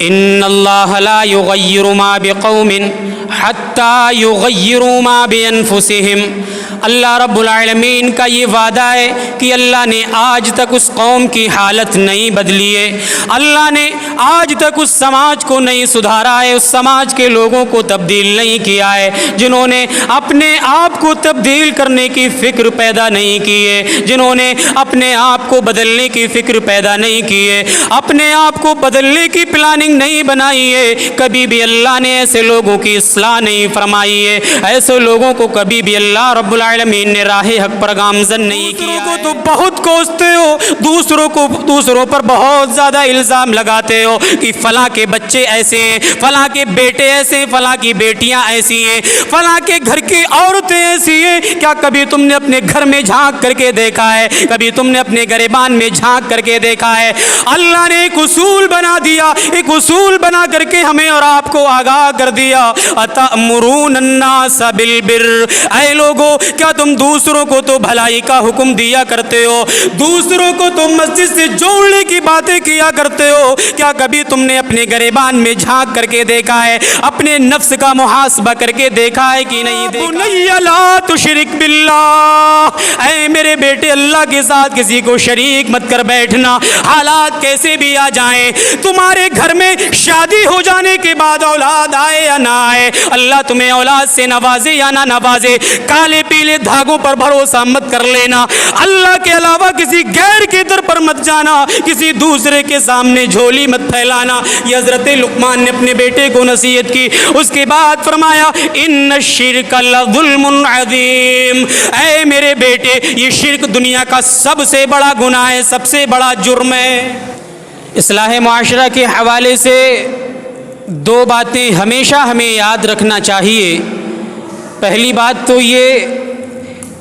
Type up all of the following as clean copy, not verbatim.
ان اللہ لا یغیر ما بقوم حتی یغیروا ما بانفسہم۔ اللہ رب العالمین کا یہ وعدہ ہے کہ اللہ نے آج تک اس قوم کی حالت نہیں بدلی ہے، اللہ نے آج تک اس سماج کو نہیں سدھارا ہے، اس سماج کے لوگوں کو تبدیل نہیں کیا ہے جنہوں نے اپنے آپ کو تبدیل کرنے کی فکر پیدا نہیں کی ہے، جنہوں نے اپنے آپ کو بدلنے کی فکر پیدا نہیں کی ہے، اپنے آپ کو بدلنے کی پلاننگ نہیں بنائی ہے۔ کبھی بھی اللہ نے ایسے لوگوں کی اصلاح نہیں فرمائی ہے، ایسے لوگوں کو کبھی بھی اللہ رب العالمین نے راہ حق پر گامزن نہیں کیا۔ دوسروں کو تو بہت کوستے ہو، دوسروں پر بہت زیادہ الزام لگاتے ہو کہ فلاں کے بچے ایسے ہیں، فلاں کے بیٹے ایسے ہیں، فلاں کی بیٹیاں ایسی ہیں، فلاں کے گھر کی عورتیں ایسی ہیں۔ کیا کبھی تم نے اپنے گھر میں جھانک کر کے دیکھا ہے؟ کبھی تم نے اپنے گریبان میں جھانک کر کے دیکھا ہے؟ اللہ نے ایک اصول بنا دیا، ایک اصول بنا کر کے ہمیں اور آپ کو آگاہ کر دیا، اتأمرون الناس بالبر۔ اے لوگو، کیا تم دوسروں کو تو بھلائی کا حکم دیا کرتے ہو، دوسروں کو تو مسجد سے جوڑنے کی باتیں کیا کرتے ہو؟ کیا کبھی تم نے اپنے گریبان میں جھانک کر کے دیکھا ہے، اپنے نفس کا محاسبہ کر کے دیکھا ہے کہ نہیں دیکھا؟ بنی لا تشرک باللہ، اے میرے بیٹے، اللہ کے ساتھ کسی کو شریک مت کر بیٹھنا۔ حالات کیسے بھی آ جائیں، تمہارے گھر میں شادی ہو جانے کے بعد اولاد آئے یا نہ آئے، اللہ تمہیں اولاد سے نوازے یا نہ نوازے، کالے پیلے دھاگوں پر بھروسہ مت کر لینا، اللہ کے علاوہ کسی غیر کے در پر مت جانا، کسی دوسرے کے سامنے جھولی مت پھیلانا۔ یہ حضرت لقمان نے اپنے بیٹے کو نصیحت کی، اس کے بعد فرمایا ان الشرک لظلم عظیم، اے میرے بیٹے، یہ شرک دنیا کا سب سے بڑا گناہ ہے، سب سے بڑا جرم ہے۔ اصلاح معاشرہ کے حوالے سے دو باتیں ہمیشہ ہمیں یاد رکھنا چاہیے۔ پہلی بات تو یہ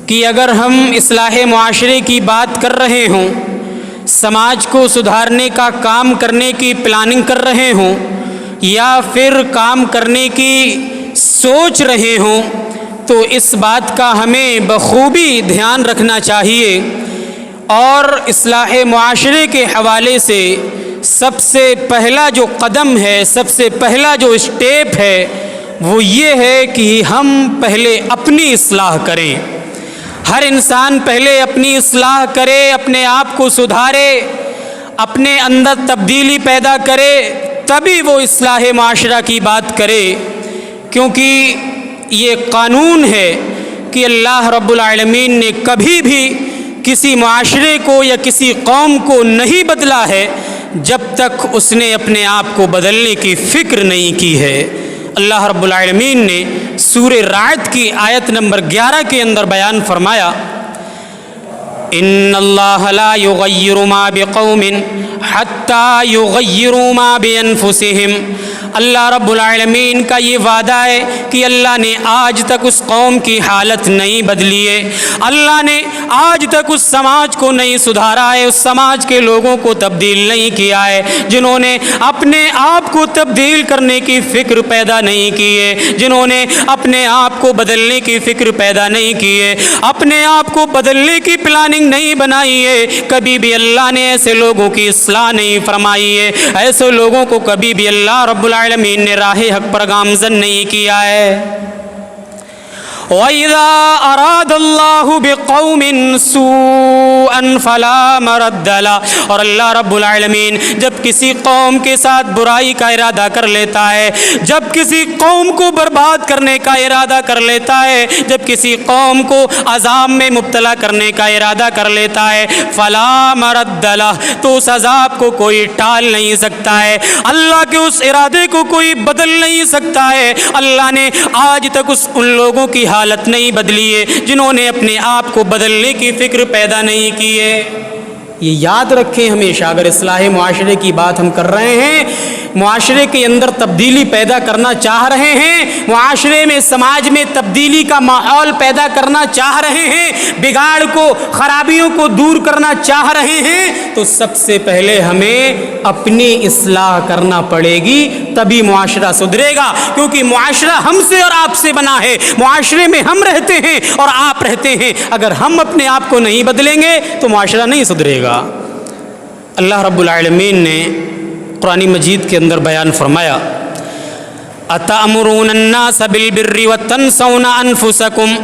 کہ اگر ہم اصلاح معاشرے کی بات کر رہے ہوں، سماج کو سدھارنے کا کام کرنے کی پلاننگ کر رہے ہوں، یا پھر کام کرنے کی سوچ رہے ہوں، تو اس بات کا ہمیں بخوبی دھیان رکھنا چاہیے۔ اور اصلاح معاشرے کے حوالے سے سب سے پہلا جو قدم ہے، سب سے پہلا جو اسٹیپ ہے، وہ یہ ہے کہ ہم پہلے اپنی اصلاح کریں۔ ہر انسان پہلے اپنی اصلاح کرے، اپنے آپ کو سدھارے، اپنے اندر تبدیلی پیدا کرے، تبھی وہ اصلاح معاشرہ کی بات کرے۔ کیونکہ یہ قانون ہے کہ اللہ رب العالمین نے کبھی بھی کسی معاشرے کو یا کسی قوم کو نہیں بدلا ہے جب تک اس نے اپنے آپ کو بدلنے کی فکر نہیں کی ہے۔ اللہ رب العالمین نے سورہ رعد کی آیت نمبر 11 کے اندر بیان فرمایا، ان اللہ لا یغیر ما بقوم حتی یغیروا ما بانفسہم۔ اللہ رب العالمین کا یہ وعدہ ہے کہ اللہ نے آج تک اس قوم کی حالت نہیں بدلی ہے، اللہ نے آج تک اس سماج کو نہیں سدھارا ہے، اس سماج کے لوگوں کو تبدیل نہیں کیا ہے جنہوں نے اپنے آپ کو تبدیل کرنے کی فکر پیدا نہیں کی ہے، جنہوں نے اپنے آپ کو بدلنے کی فکر پیدا نہیں کی ہے، اپنے آپ کو بدلنے کی پلاننگ نہیں بنائی ہے۔ کبھی بھی اللہ نے ایسے لوگوں کی اصلاح نہیں فرمائی ہے، ایسے لوگوں کو کبھی بھی اللہ رب العالمین نے راہ حق پر گامزن نہیں کیا ہے۔ وَإِذَا أَرَادَ اللَّهُ بِقَوْمٍ سُوءًا فَلَا مَرَدَّ لَهُ، اور اللہ رب العالمین جب کسی قوم کے ساتھ برائی کا ارادہ کر لیتا ہے، جب کسی قوم کو برباد کرنے کا ارادہ کر لیتا ہے، جب کسی قوم کو عذاب میں مبتلا کرنے کا ارادہ کر لیتا ہے، فَلَا مَرَدَّ لَهُ، تو اس عذاب کو کوئی ٹال نہیں سکتا ہے، اللہ کے اس ارادے کو کوئی بدل نہیں سکتا ہے۔ اللہ نے آج تک ان لوگوں کی حالت نہیں بدلی ہے جنہوں نے اپنے آپ کو بدلنے کی فکر پیدا نہیں کی ہے۔ یہ یاد رکھیں ہمیشہ، اگر اصلاح معاشرے کی بات ہم کر رہے ہیں، معاشرے کے اندر تبدیلی پیدا کرنا چاہ رہے ہیں، معاشرے میں سماج میں تبدیلی کا ماحول پیدا کرنا چاہ رہے ہیں، بگاڑ کو، خرابیوں کو دور کرنا چاہ رہے ہیں، تو سب سے پہلے ہمیں اپنی اصلاح کرنا پڑے گی، تبھی معاشرہ سدھرے گا۔ کیونکہ معاشرہ ہم سے اور آپ سے بنا ہے، معاشرے میں ہم رہتے ہیں اور آپ رہتے ہیں، اگر ہم اپنے آپ کو نہیں بدلیں گے تو معاشرہ نہیں سدھرے گا۔ اللہ رب العالمین نے قرآن مجید کے اندر بیان فرمایا، اتأمرون الناس بالبر وتنسون انفسکم،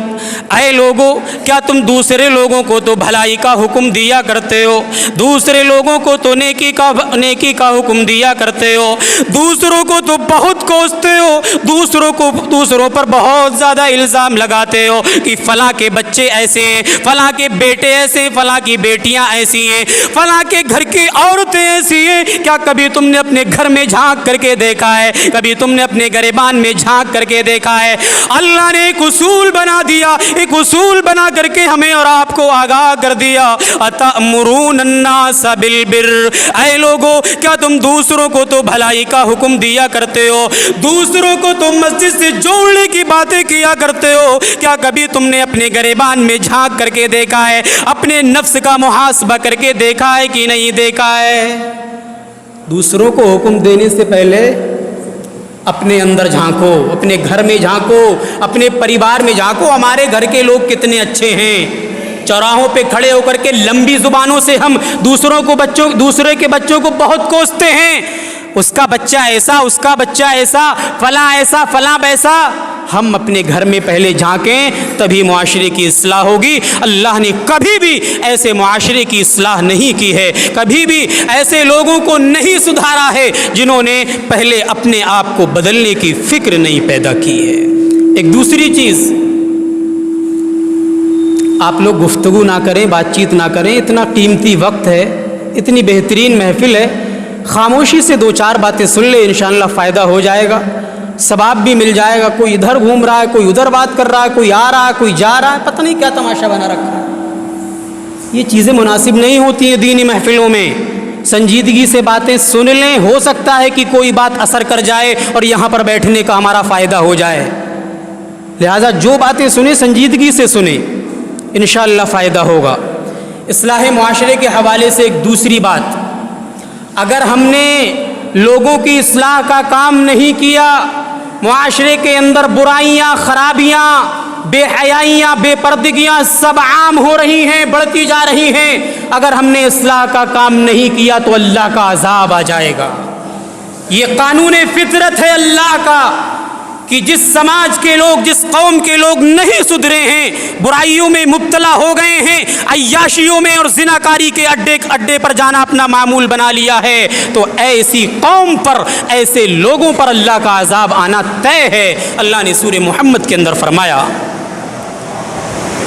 اے لوگوں کیا تم دوسرے لوگوں کو تو بھلائی کا حکم دیا کرتے ہو، دوسرے لوگوں کو تو نیکی کا حکم دیا کرتے ہو، دوسروں کو تو بہت کوستے ہو، دوسروں پر بہت زیادہ الزام لگاتے ہو کہ فلاں کے بچے ایسے ہیں، فلاں کے بیٹے ایسے ہیں، فلاں کی بیٹیاں ایسی ہیں، فلاں کے گھر کی عورتیں ایسی ہیں۔ کیا کبھی تم نے اپنے گھر میں جھانک کر کے دیکھا ہے؟ کبھی تم نے اپنے گریبان میں جھانک کر کے دیکھا ہے؟ اللہ نے ایک اصول بنا دیا، ایک اصول بنا کر کے ہمیں اور آپ کو آگاہ کر دیا، اتأمرون الناس بالبر، اے لوگوں کیا تم دوسروں کو تو بھلائی کا حکم دیا کرتے ہو، دوسروں کو تو مسجد سے جوڑنے کی باتیں کیا کرتے ہو، کیا کبھی تم نے اپنے گریبان میں جھانک کر کے دیکھا ہے، اپنے نفس کا محاسبہ کر کے دیکھا ہے کہ نہیں دیکھا ہے؟ دوسروں کو حکم دینے سے پہلے اپنے اندر جھانکو، اپنے گھر میں جھانکو، اپنے پریوار میں جھانکو، ہمارے گھر کے لوگ کتنے اچھے ہیں۔ چوراہوں پہ کھڑے ہو کر کے لمبی زبانوں سے ہم دوسرے کے بچوں کو بہت کوستے ہیں، اس کا بچہ ایسا، اس کا بچہ ایسا، فلاں ایسا، فلاں ویسا۔ ہم اپنے گھر میں پہلے جھانکیں تبھی معاشرے کی اصلاح ہوگی۔ اللہ نے کبھی بھی ایسے معاشرے کی اصلاح نہیں کی ہے، کبھی بھی ایسے لوگوں کو نہیں سدھارا ہے جنہوں نے پہلے اپنے آپ کو بدلنے کی فکر نہیں پیدا کی ہے۔ ایک دوسری چیز، آپ لوگ گفتگو نہ کریں، بات چیت نہ کریں، اتنا قیمتی وقت ہے، اتنی بہترین محفل ہے، خاموشی سے دو چار باتیں سن لیں، انشاءاللہ فائدہ ہو جائے گا، ثواب بھی مل جائے گا۔ کوئی ادھر گھوم رہا ہے، کوئی ادھر بات کر رہا ہے، کوئی آ رہا ہے، کوئی جا رہا ہے، پتہ نہیں کیا تماشا بنا رکھا ہے۔ یہ چیزیں مناسب نہیں ہوتی ہیں دینی محفلوں میں۔ سنجیدگی سے باتیں سن لیں، ہو سکتا ہے کہ کوئی بات اثر کر جائے اور یہاں پر بیٹھنے کا ہمارا فائدہ ہو جائے، لہٰذا جو باتیں سنیں سنجیدگی سے سنیں، انشاءاللہ فائدہ ہوگا۔ اصلاح معاشرے کے حوالے سے ایک دوسری بات، اگر ہم نے لوگوں کی اصلاح کا کام نہیں کیا، معاشرے کے اندر برائیاں، خرابیاں، بے حیائیاں، بے پردگیاں سب عام ہو رہی ہیں، بڑھتی جا رہی ہیں، اگر ہم نے اصلاح کا کام نہیں کیا تو اللہ کا عذاب آ جائے گا۔ یہ قانون فطرت ہے اللہ کا کہ جس سماج کے لوگ، جس قوم کے لوگ نہیں سدھرے ہیں، برائیوں میں مبتلا ہو گئے ہیں، عیاشیوں میں اور زناکاری کے اڈے پر جانا اپنا معمول بنا لیا ہے، تو ایسی قوم پر، ایسے لوگوں پر اللہ کا عذاب آنا طے ہے۔ اللہ نے سورہ محمد کے اندر فرمایا،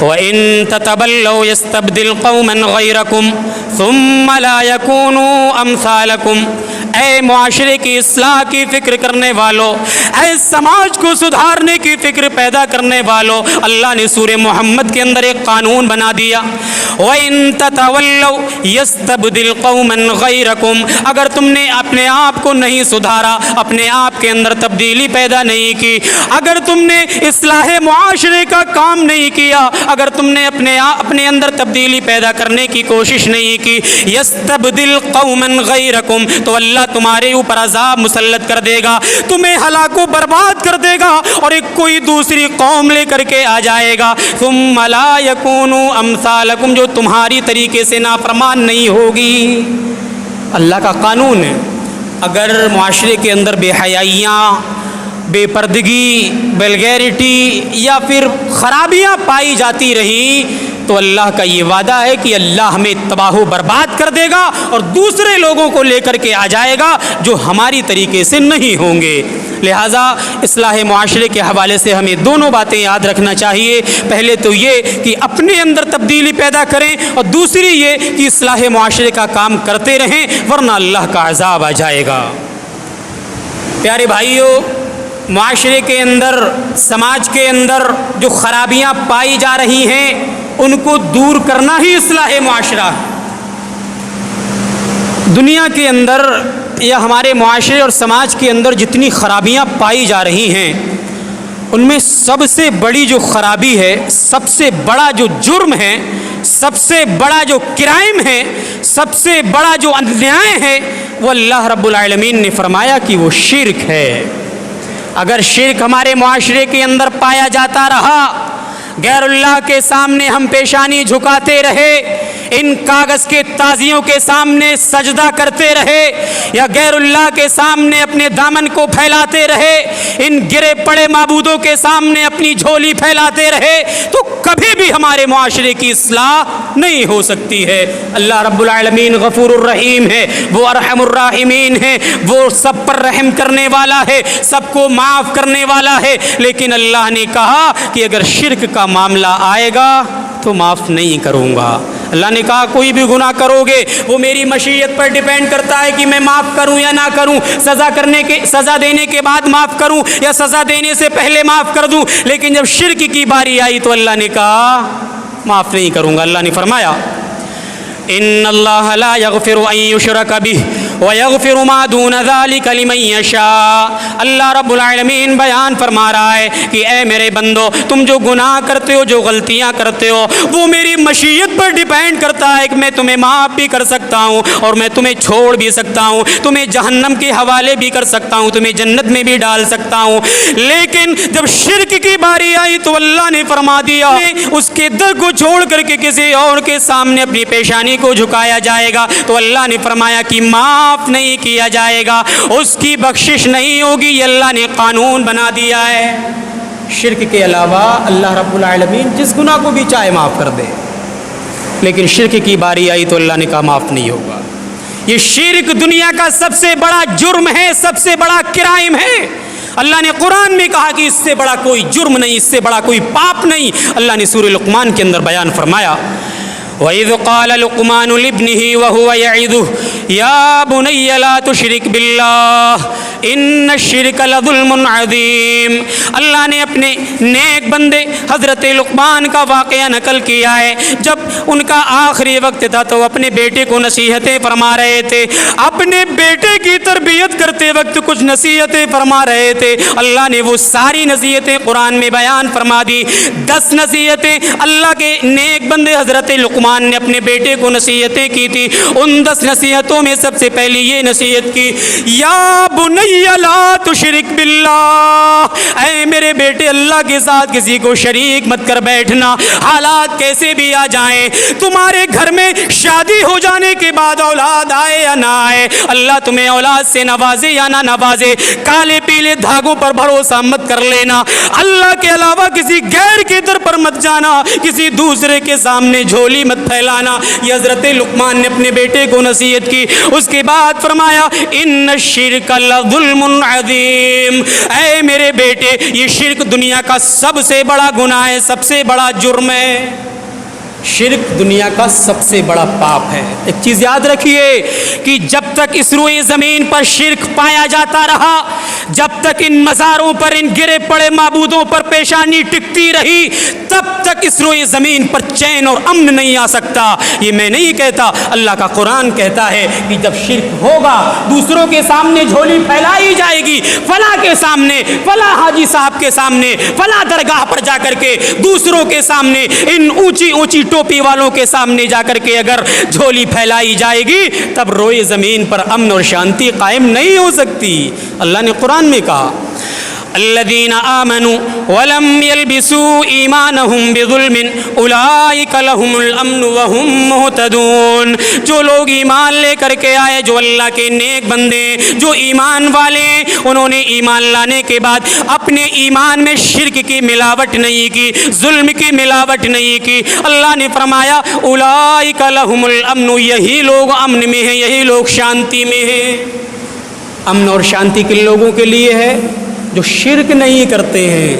وَإِن تَتَوَلَّوْا يَسْتَبْدِلْ قَوْمًا غَيْرَكُمْ ثُمَّ لَا يَكُونُوا أَمْثَالَكُمْ۔ اے معاشرے کی اصلاح کی فکر کرنے والوں، اے سماج کو سدھارنے کی فکر پیدا کرنے والوں، اللہ نے سورہ محمد کے اندر ایک قانون بنا دیا، وَإِن تَتَوَلَّوْا يَسْتَبْدِلْ قَوْمًا غَيْرَكُمْ۔ اگر تم نے اپنے آپ کو نہیں سدھارا، اپنے آپ کے اندر تبدیلی پیدا نہیں کی، اگر تم نے اصلاح معاشرے کا کام نہیں کیا، اگر تم نے اپنے اندر تبدیلی پیدا کرنے کی کوشش نہیں کی، یستبدل قوما غیرکم، تو اللہ تمہارے اوپر عذاب مسلط کر دے گا، تمہیں ہلاک و برباد کر دے گا اور ایک کوئی دوسری قوم لے کر کے آ جائے گا، ثم لا یکونوا امثالکم، جو تمہاری طریقے سے نافرمان نہیں ہوگی۔ اللہ کا قانون ہے، اگر معاشرے کے اندر بے حیائیاں، بے پردگی، ویلگیرٹی یا پھر خرابیاں پائی جاتی رہی تو اللہ کا یہ وعدہ ہے کہ اللہ ہمیں تباہ و برباد کر دے گا اور دوسرے لوگوں کو لے کر کے آ جائے گا جو ہماری طریقے سے نہیں ہوں گے۔ لہٰذا اصلاح معاشرے کے حوالے سے ہمیں دونوں باتیں یاد رکھنا چاہیے، پہلے تو یہ کہ اپنے اندر تبدیلی پیدا کریں اور دوسری یہ کہ اصلاح معاشرے کا کام کرتے رہیں، ورنہ اللہ کا عذاب آ جائے گا۔ پیارے بھائیوں، معاشرے کے اندر، سماج کے اندر جو خرابیاں پائی جا رہی ہیں ان کو دور کرنا ہی اصلاح معاشرہ ہے۔ دنیا کے اندر یا ہمارے معاشرے اور سماج کے اندر جتنی خرابیاں پائی جا رہی ہیں ان میں سب سے بڑی جو خرابی ہے، سب سے بڑا جو جرم ہے، سب سے بڑا جو کرائم ہے، سب سے بڑا جو انیائے ہے، وہ اللہ رب العالمین نے فرمایا کہ وہ شرک ہے۔ اگر شرک ہمارے معاشرے کے اندر پایا جاتا رہا، غیر اللہ کے سامنے ہم پیشانی جھکاتے رہے, ان کاغذ کے تازیوں کے سامنے سجدہ کرتے رہے, یا غیر اللہ کے سامنے اپنے دامن کو پھیلاتے رہے, ان گرے پڑے معبودوں کے سامنے اپنی جھولی پھیلاتے رہے, تو کبھی بھی ہمارے معاشرے کی اصلاح نہیں ہو سکتی ہے. اللہ رب العالمین غفور الرحیم ہے, وہ ارحم الراحمین ہے, وہ سب پر رحم کرنے والا ہے, سب کو معاف کرنے والا ہے. لیکن اللہ نے کہا کہ اگر شرک کا معاملہ آئے گا تو معاف نہیں کروں گا. اللہ نے کہا کوئی بھی گناہ کرو گے وہ میری مشیت پر ڈیپینڈ کرتا ہے کہ میں معاف کروں یا نہ کروں, سزا دینے کے بعد معاف کروں یا سزا دینے سے پہلے معاف کر دوں. لیکن جب شرک کی باری آئی تو اللہ نے کہا معاف نہیں کروں گا. اللہ نے فرمایا ان اللہ لا یغفر ان یشرک بہ ویغفر ما دون ذلک لمن یشاء. اللہ رب العالمین بیان فرما رہا ہے کہ اے میرے بندو, تم جو گناہ کرتے ہو, جو غلطیاں کرتے ہو, وہ میری مشیت پر ڈیپینڈ کرتا ہے کہ میں تمہیں معاف بھی کر سکتا ہوں اور میں تمہیں چھوڑ بھی سکتا ہوں, تمہیں جہنم کے حوالے بھی کر سکتا ہوں, تمہیں جنت میں بھی ڈال سکتا ہوں. لیکن جب شرک کی باری آئی تو اللہ نے فرما دیا اس کے در کو چھوڑ کر کے کسی اور کے سامنے اپنی پیشانی کو جھکایا جائے گا تو اللہ نے فرمایا کہ معاف نہیں کیا جائے گا, اس کی بخشش نہیں ہوگی. یہ اللہ نے قانون بنا دیا ہے. شرک کے علاوہ اللہ رب العالمین جس گناہ کو بھی چاہے معاف کر دے, لیکن شرک کی باری آئی تو اللہ نے کہا معاف نہیں ہوگا. یہ شرک دنیا کا سب سے بڑا جرم ہے, سب سے بڑا کرائم ہے. اللہ نے قرآن میں کہا کہ اس سے بڑا کوئی جرم نہیں, اس سے بڑا کوئی پاپ نہیں. اللہ نے سورہ لقمان کے اندر بیان فرمایا وَإِذْ قَالَ لُقْمَانُ لِابْنِهِ وَهُوَ يَعِظُهُ يَا بُنَيَّ لَا تُشْرِكْ بِاللَّهِ إِنَّ الشِّرْكَ لَظُلْمٌ عَظِيمٌ. اللہ نے اپنے نیک بندے حضرت لقمان کا واقعہ نقل کیا ہے. جب ان کا آخری وقت تھا تو اپنے بیٹے کو نصیحتیں فرما رہے تھے, اپنے بیٹے کی تربیت کرتے وقت کچھ نصیحتیں فرما رہے تھے. اللہ نے وہ ساری نصیحتیں قرآن میں بیان فرما دی. 10 نصیحتیں اللہ کے نیک بندے حضرت لقمان نے اپنے بیٹے کو نصیحتیں کی تھی. ان 10 نصیحتوں میں سب سے پہلی یہ نصیحت کی, یا بنی لا تشرک باللہ, اے میرے بیٹے اللہ کے ساتھ کسی کو شریک مت کر بیٹھنا. حالات کیسے بھی آ جائیں, تمہارے گھر میں شادی ہو جانے کے بعد اولاد آئے یا نہ آئے, اللہ تمہیں اولاد سے نوازے یا نہ نوازے, کالے پیلے دھاگوں پر بھروسہ مت کر لینا. اللہ کے علاوہ کسی غیر کے در پر مت جانا, کسی دوسرے کے سامنے جھولی مت پھیلانا. یہ حضرت لقمان نے اپنے بیٹے کو نصیحت کی. اس کے بعد فرمایا ان الشرک لظلم عظیم, اے میرے بیٹے یہ شرک دنیا کا سب سے بڑا گناہ ہے, سب سے بڑا جرم ہے. شرک دنیا کا سب سے بڑا پاپ ہے. ایک چیز یاد رکھیے کہ جب تک اس روئے زمین پر شرک پایا جاتا رہا, جب تک ان مزاروں پر, ان گرے پڑے معبودوں پر پیشانی ٹکتی رہی, تب تک اس روئے زمین پر چین اور امن نہیں آ سکتا. یہ میں نہیں کہتا, اللہ کا قرآن کہتا ہے کہ جب شرک ہوگا دوسروں کے سامنے جھولی پھیلائی جائے گی, فلاں کے سامنے, فلاں حاجی صاحب کے سامنے, فلاں درگاہ پر جا کر کے دوسروں کے سامنے, ان اونچی اونچی ٹوپی والوں کے سامنے جا کر کے اگر جھولی پھیلائی جائے گی تب روئے زمین پر امن اور شانتی قائم نہیں ہو سکتی. اللہ نے قرآن میں کہا الذين آمنوا ولم يلبسوا ایمانهم بظلم اولئک لهم الامن وهم مهتدون. جو لوگ ایمان لے کر کے آئے, جو اللہ کے نیک بندے, جو ایمان والے, انہوں نے ایمان لانے کے بعد اپنے ایمان میں شرک کی ملاوٹ نہیں کی, ظلم کی ملاوٹ نہیں کی. اللہ نے فرمایا اولئک لهم الامن, یہی لوگ امن میں ہیں, یہی لوگ شانتی میں ہیں. امن اور شانتی کن لوگوں کے لیے ہے؟ جو شرک نہیں کرتے ہیں,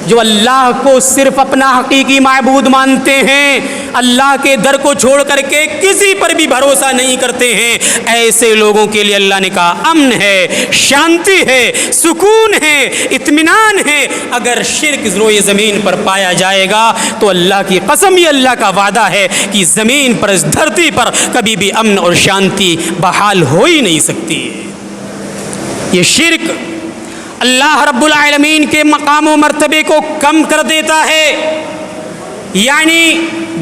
جو اللہ کو صرف اپنا حقیقی معبود مانتے ہیں, اللہ کے در کو چھوڑ کر کے کسی پر بھی بھروسہ نہیں کرتے ہیں. ایسے لوگوں کے لیے اللہ نے کہا امن ہے, شانتی ہے, سکون ہے, اطمینان ہے. اگر شرک روئے زمین پر پایا جائے گا تو اللہ کی قسم, یہ اللہ کا وعدہ ہے کہ زمین پر, اس دھرتی پر کبھی بھی امن اور شانتی بحال ہو ہی نہیں سکتی. یہ شرک اللہ رب العالمین کے مقام و مرتبے کو کم کر دیتا ہے. یعنی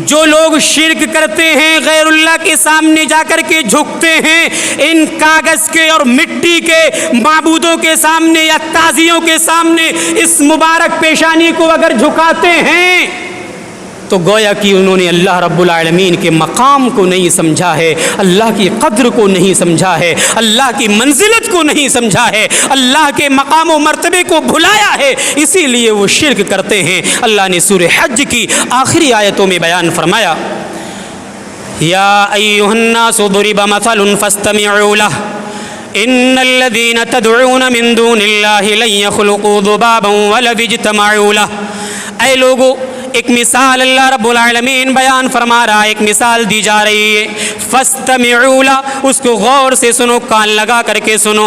جو لوگ شرک کرتے ہیں, غیر اللہ کے سامنے جا کر کے جھکتے ہیں, ان کاغذ کے اور مٹی کے معبودوں کے سامنے یا تازیوں کے سامنے اس مبارک پیشانی کو اگر جھکاتے ہیں تو گویا کہ انہوں نے اللہ رب العالمین کے مقام کو نہیں سمجھا ہے، اللہ کی قدر کو نہیں سمجھا ہے، اللہ کی منزلت کو نہیں سمجھا ہے، اللہ کے مقام و مرتبے کو بھلایا ہے، اسی لیے وہ شرک کرتے ہیں۔ اللہ نے سورہ حج کی آخری آیتوں میں بیان فرمایا، یا ایھا الناس ضرب مثل فاستمعوا له ان الذين تدعون من دون الله لن يخلقوا ذبابا ولو اجتمعوا له۔ اے لوگو، ایک مثال اللہ رب العالمین بیان فرما رہا ہے، ایک مثال دی جا رہی ہے، فاستمعوا له، اس کو غور سے سنو، کان لگا کر کے سنو،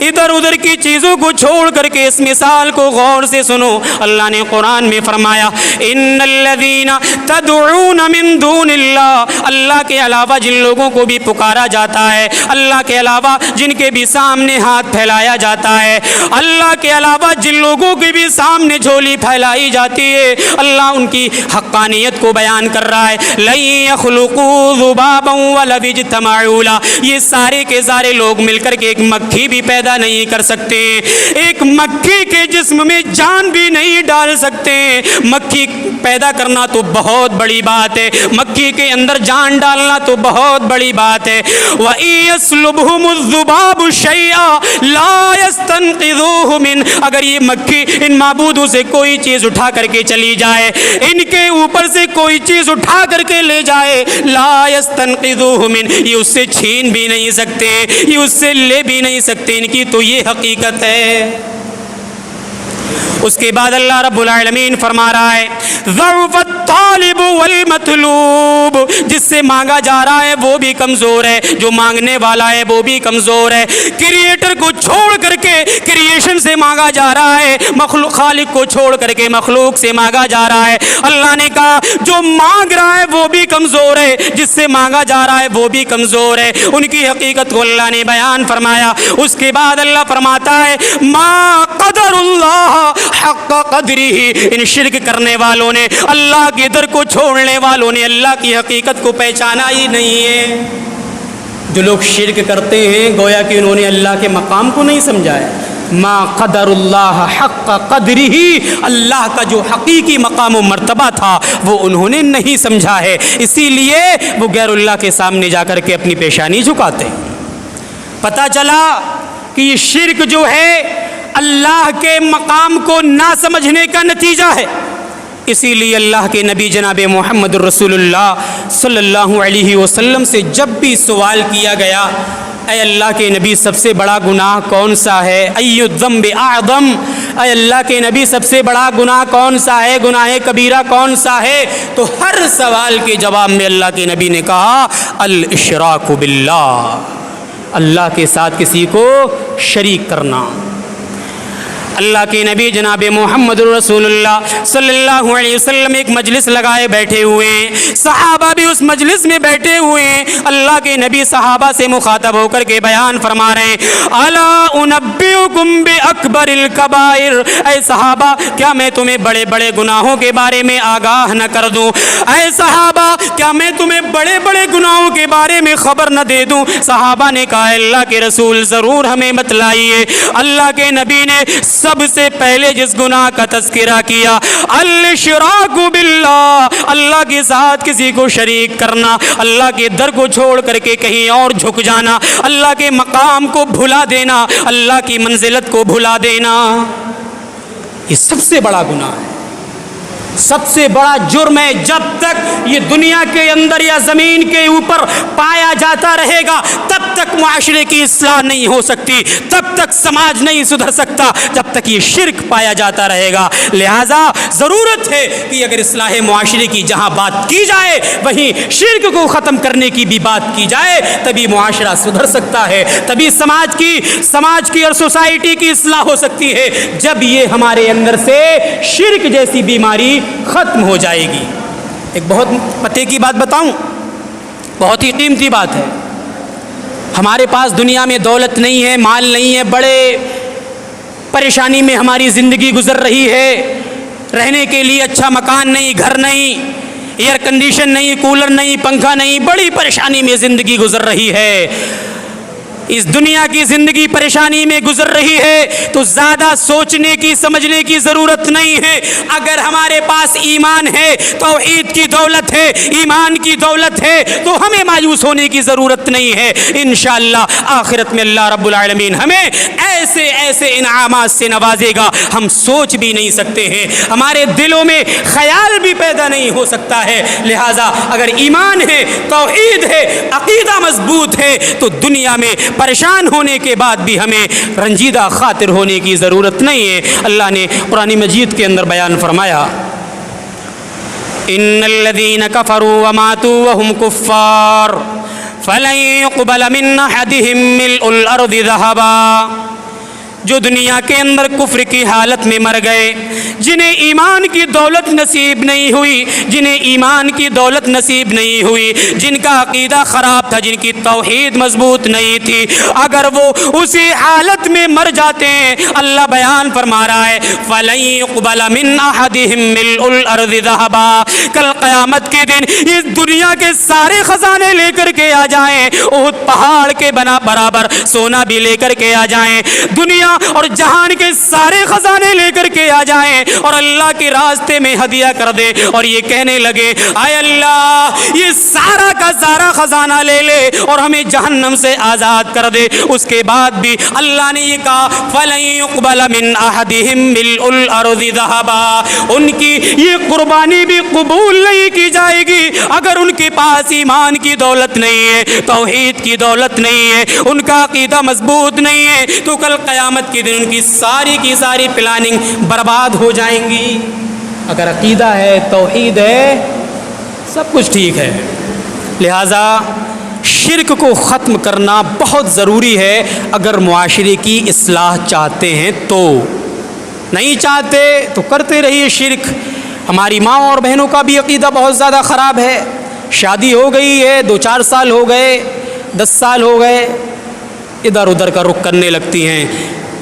ادھر ادھر کی چیزوں کو چھوڑ کر کے اس مثال کو غور سے سنو۔ اللہ نے قرآن میں فرمایا، ان الذین تدعون من دون اللہ، اللہ کے علاوہ جن لوگوں کو بھی پکارا جاتا ہے، اللہ کے علاوہ جن کے بھی سامنے ہاتھ پھیلایا جاتا ہے، اللہ کے علاوہ جن لوگوں کے بھی سامنے جھولی پھیلائی جاتی ہے، اللہ ان کی حقانیت کو بیان کر رہا ہے۔ لن يخلقوا ذبابا ولو اجتمعوا له، یہ سارے کے سارے لوگ مل کر کے ایک مکھی بھی پیدا نہیں کر سکتے، ایک مکھی کے جسم میں جان بھی نہیں ڈال سکتے۔ مکھی پیدا کرنا تو بہت بڑی بات ہے، مکھی کے اندر جان ڈالنا تو بہت بڑی بات ہے۔ وَإِن يَسْلُبْهُمُ الذُّبَابُ شَيْئًا لَا يَسْتَنقِذُوهُ مِنْهُ، اگر یہ مکھی ان معبودوں سے کوئی چیز اٹھا کر کے چلی جائے، ان کے اوپر سے کوئی چیز اٹھا کر کے لے جائے، لا يستنقذوه من، یہ اس سے چھین بھی نہیں سکتے، یہ اس سے لے بھی نہیں سکتے، ان کی تو یہ حقیقت ہے۔ اس کے بعد اللہ رب العالمین فرما رہا ہے، ضعف الطالب والمطلوب، جس سے مانگا جا رہا ہے وہ بھی کمزور ہے، جو مانگنے والا ہے وہ بھی کمزور ہے۔ کریٹر کو چھوڑ کر کے کریشن سے مانگا جا رہا ہے، مخلوق خالق کو چھوڑ کر کے مخلوق سے مانگا جا رہا ہے۔ اللہ نے کہا جو مانگ رہا ہے وہ بھی کمزور ہے، جس سے مانگا جا رہا ہے وہ بھی کمزور ہے۔ ان کی حقیقت کو اللہ نے بیان فرمایا۔ اس کے بعد اللہ فرماتا ہے، ما قدر اللہ حق قدرہ، ان شرک کرنے والوں نے، اللہ کے در کو چھوڑنے والوں نے اللہ کی حقیقت کو پہچانا ہی نہیں ہے۔ جو لوگ شرک کرتے ہیں گویا کہ انہوں نے اللہ کے مقام کو نہیں سمجھا ہے۔ ما قدر اللہ حق قدرہ، اللہ کا جو حقیقی مقام و مرتبہ تھا وہ انہوں نے نہیں سمجھا ہے، اسی لیے وہ غیر اللہ کے سامنے جا کر کے اپنی پیشانی جھکاتے ہیں۔ پتہ چلا کہ یہ شرک جو ہے اللہ کے مقام کو نہ سمجھنے کا نتیجہ ہے۔ اسی لیے اللہ کے نبی جناب محمد رسول اللہ صلی اللہ علیہ وسلم سے جب بھی سوال کیا گیا، اے اللہ کے نبی سب سے بڑا گناہ کون سا ہے، ای الذنب اعظم، اے اللہ کے نبی سب سے بڑا گناہ کون سا ہے، گناہ کبیرہ کون سا ہے، تو ہر سوال کے جواب میں اللہ کے نبی نے کہا الاشراک باللہ، اللہ کے ساتھ کسی کو شریک کرنا۔ اللہ کے نبی جناب محمد رسول اللہ صلی اللہ علیہ وسلم ایک مجلس لگائے بیٹھے ہوئے ہیں، صحابہ بھی اس مجلس میں بیٹھے ہوئے ہیں۔ اللہ کے نبی صحابہ سے مخاطب ہو کر کے بیان فرما رہے ہیں، الا انبئکم باکبر الکبائر، اے صحابہ کیا میں تمہیں بڑے بڑے گناہوں کے بارے میں آگاہ نہ کر دوں، اے صحابہ کیا میں تمہیں بڑے بڑے گناہوں کے بارے میں خبر نہ دے دوں۔ صحابہ نے کہا اللہ کے رسول ضرور ہمیں بتلائیے۔ اللہ کے نبی نے سب سے پہلے جس گناہ کا تذکرہ کیا، الاشراک باللہ، اللہ کے ساتھ کسی کو شریک کرنا، اللہ کے در کو چھوڑ کر کے کہیں اور جھک جانا، اللہ کے مقام کو بھلا دینا، اللہ کی منزلت کو بھلا دینا، یہ سب سے بڑا گناہ ہے، سب سے بڑا جرم ہے۔ جب تک یہ دنیا کے اندر یا زمین کے اوپر پایا جاتا رہے گا تب تک معاشرے کی اصلاح نہیں ہو سکتی، تب تک سماج نہیں سدھر سکتا جب تک یہ شرک پایا جاتا رہے گا۔ لہٰذا ضرورت ہے کہ اگر اصلاح معاشرے کی جہاں بات کی جائے وہیں شرک کو ختم کرنے کی بھی بات کی جائے، تبھی معاشرہ سدھر سکتا ہے، تبھی سماج کی اور سوسائٹی کی اصلاح ہو سکتی ہے، جب یہ ہمارے اندر سے شرک جیسی بیماری ختم ہو جائے گی۔ ایک بہت پتے کی بات بتاؤں، بہت ہی قیمتی بات ہے۔ ہمارے پاس دنیا میں دولت نہیں ہے، مال نہیں ہے، بڑے پریشانی میں ہماری زندگی گزر رہی ہے، رہنے کے لیے اچھا مکان نہیں، گھر نہیں، ایئر کنڈیشن نہیں، کولر نہیں، پنکھا نہیں، بڑی پریشانی میں زندگی گزر رہی ہے۔ اس دنیا کی زندگی پریشانی میں گزر رہی ہے تو زیادہ سوچنے کی سمجھنے کی ضرورت نہیں ہے. اگر ہمارے پاس ایمان ہے, توحید کی دولت ہے, ایمان کی دولت ہے, تو ہمیں مایوس ہونے کی ضرورت نہیں ہے. انشاءاللہ آخرت میں اللہ رب العالمین ہمیں ایسے ایسے انعامات سے نوازے گا ہم سوچ بھی نہیں سکتے ہیں, ہمارے دلوں میں خیال بھی پیدا نہیں ہو سکتا ہے. لہٰذا اگر ایمان ہے, توحید ہے, عقیدہ مضبوط ہے, تو دنیا میں پریشان ہونے کے بعد بھی ہمیں رنجیدہ خاطر ہونے کی ضرورت نہیں ہے. اللہ نے قرآن مجید کے اندر بیان فرمایا, ان الذین کفروا وماتوا وهم کفار فلن يقبل من احدهم ملء الارض ذهبا. جو دنیا کے اندر کفر کی حالت میں مر گئے, جنہیں ایمان کی دولت نصیب نہیں ہوئی, جنہیں ایمان کی دولت نصیب نہیں ہوئی, جن کا عقیدہ خراب تھا, جن کی توحید مضبوط نہیں تھی, اگر وہ اسی حالت میں مر جاتے ہیں, اللہ بیان فرما رہا ہے فَلَن يُقْبَلَ مِنْ أَحَدِهِمْ مِلْءُ الْأَرْضِ ذَهَبًا. کل قیامت کے دن اس دنیا کے سارے خزانے لے کر کے آ جائیں, احد پہاڑ کے برابر سونا بھی لے کر کے آ جائیں, دنیا اور جہان کے سارے خزانے لے کر کے آ جائیں اور اللہ کے راستے میں ہدیہ کر دے, اور یہ کہنے لگے اے اللہ یہ سارا کا سارا خزانہ لے لے اور ہمیں جہنم سے آزاد کر دے. اس کے بعد بھی اللہ نے یہ کہا فَلَن يُقْبَلَ مِنْ أَحَدِهِمْ مِلْءُ الْأَرْضِ ذَهَبًا. ان کی یہ قربانی بھی قبول نہیں کی جائے گی اگر ان کے پاس ایمان کی دولت نہیں ہے, توحید کی دولت نہیں ہے, ان کا عقیدہ مضبوط نہیں ہے, تو کل قیامت کے دن ان کی ساری پلاننگ برباد ہو جائیں گی. اگر عقیدہ ہے, توحید ہے, سب کچھ ٹھیک ہے. لہذا شرک کو ختم کرنا بہت ضروری ہے اگر معاشرے کی اصلاح چاہتے ہیں تو. نہیں چاہتے تو کرتے رہیے شرک. ہماری ماں اور بہنوں کا بھی عقیدہ بہت زیادہ خراب ہے. شادی ہو گئی ہے, 2-4 سال ہو گئے, 10 سال ہو گئے, ادھر ادھر کا رخ کرنے لگتی ہیں,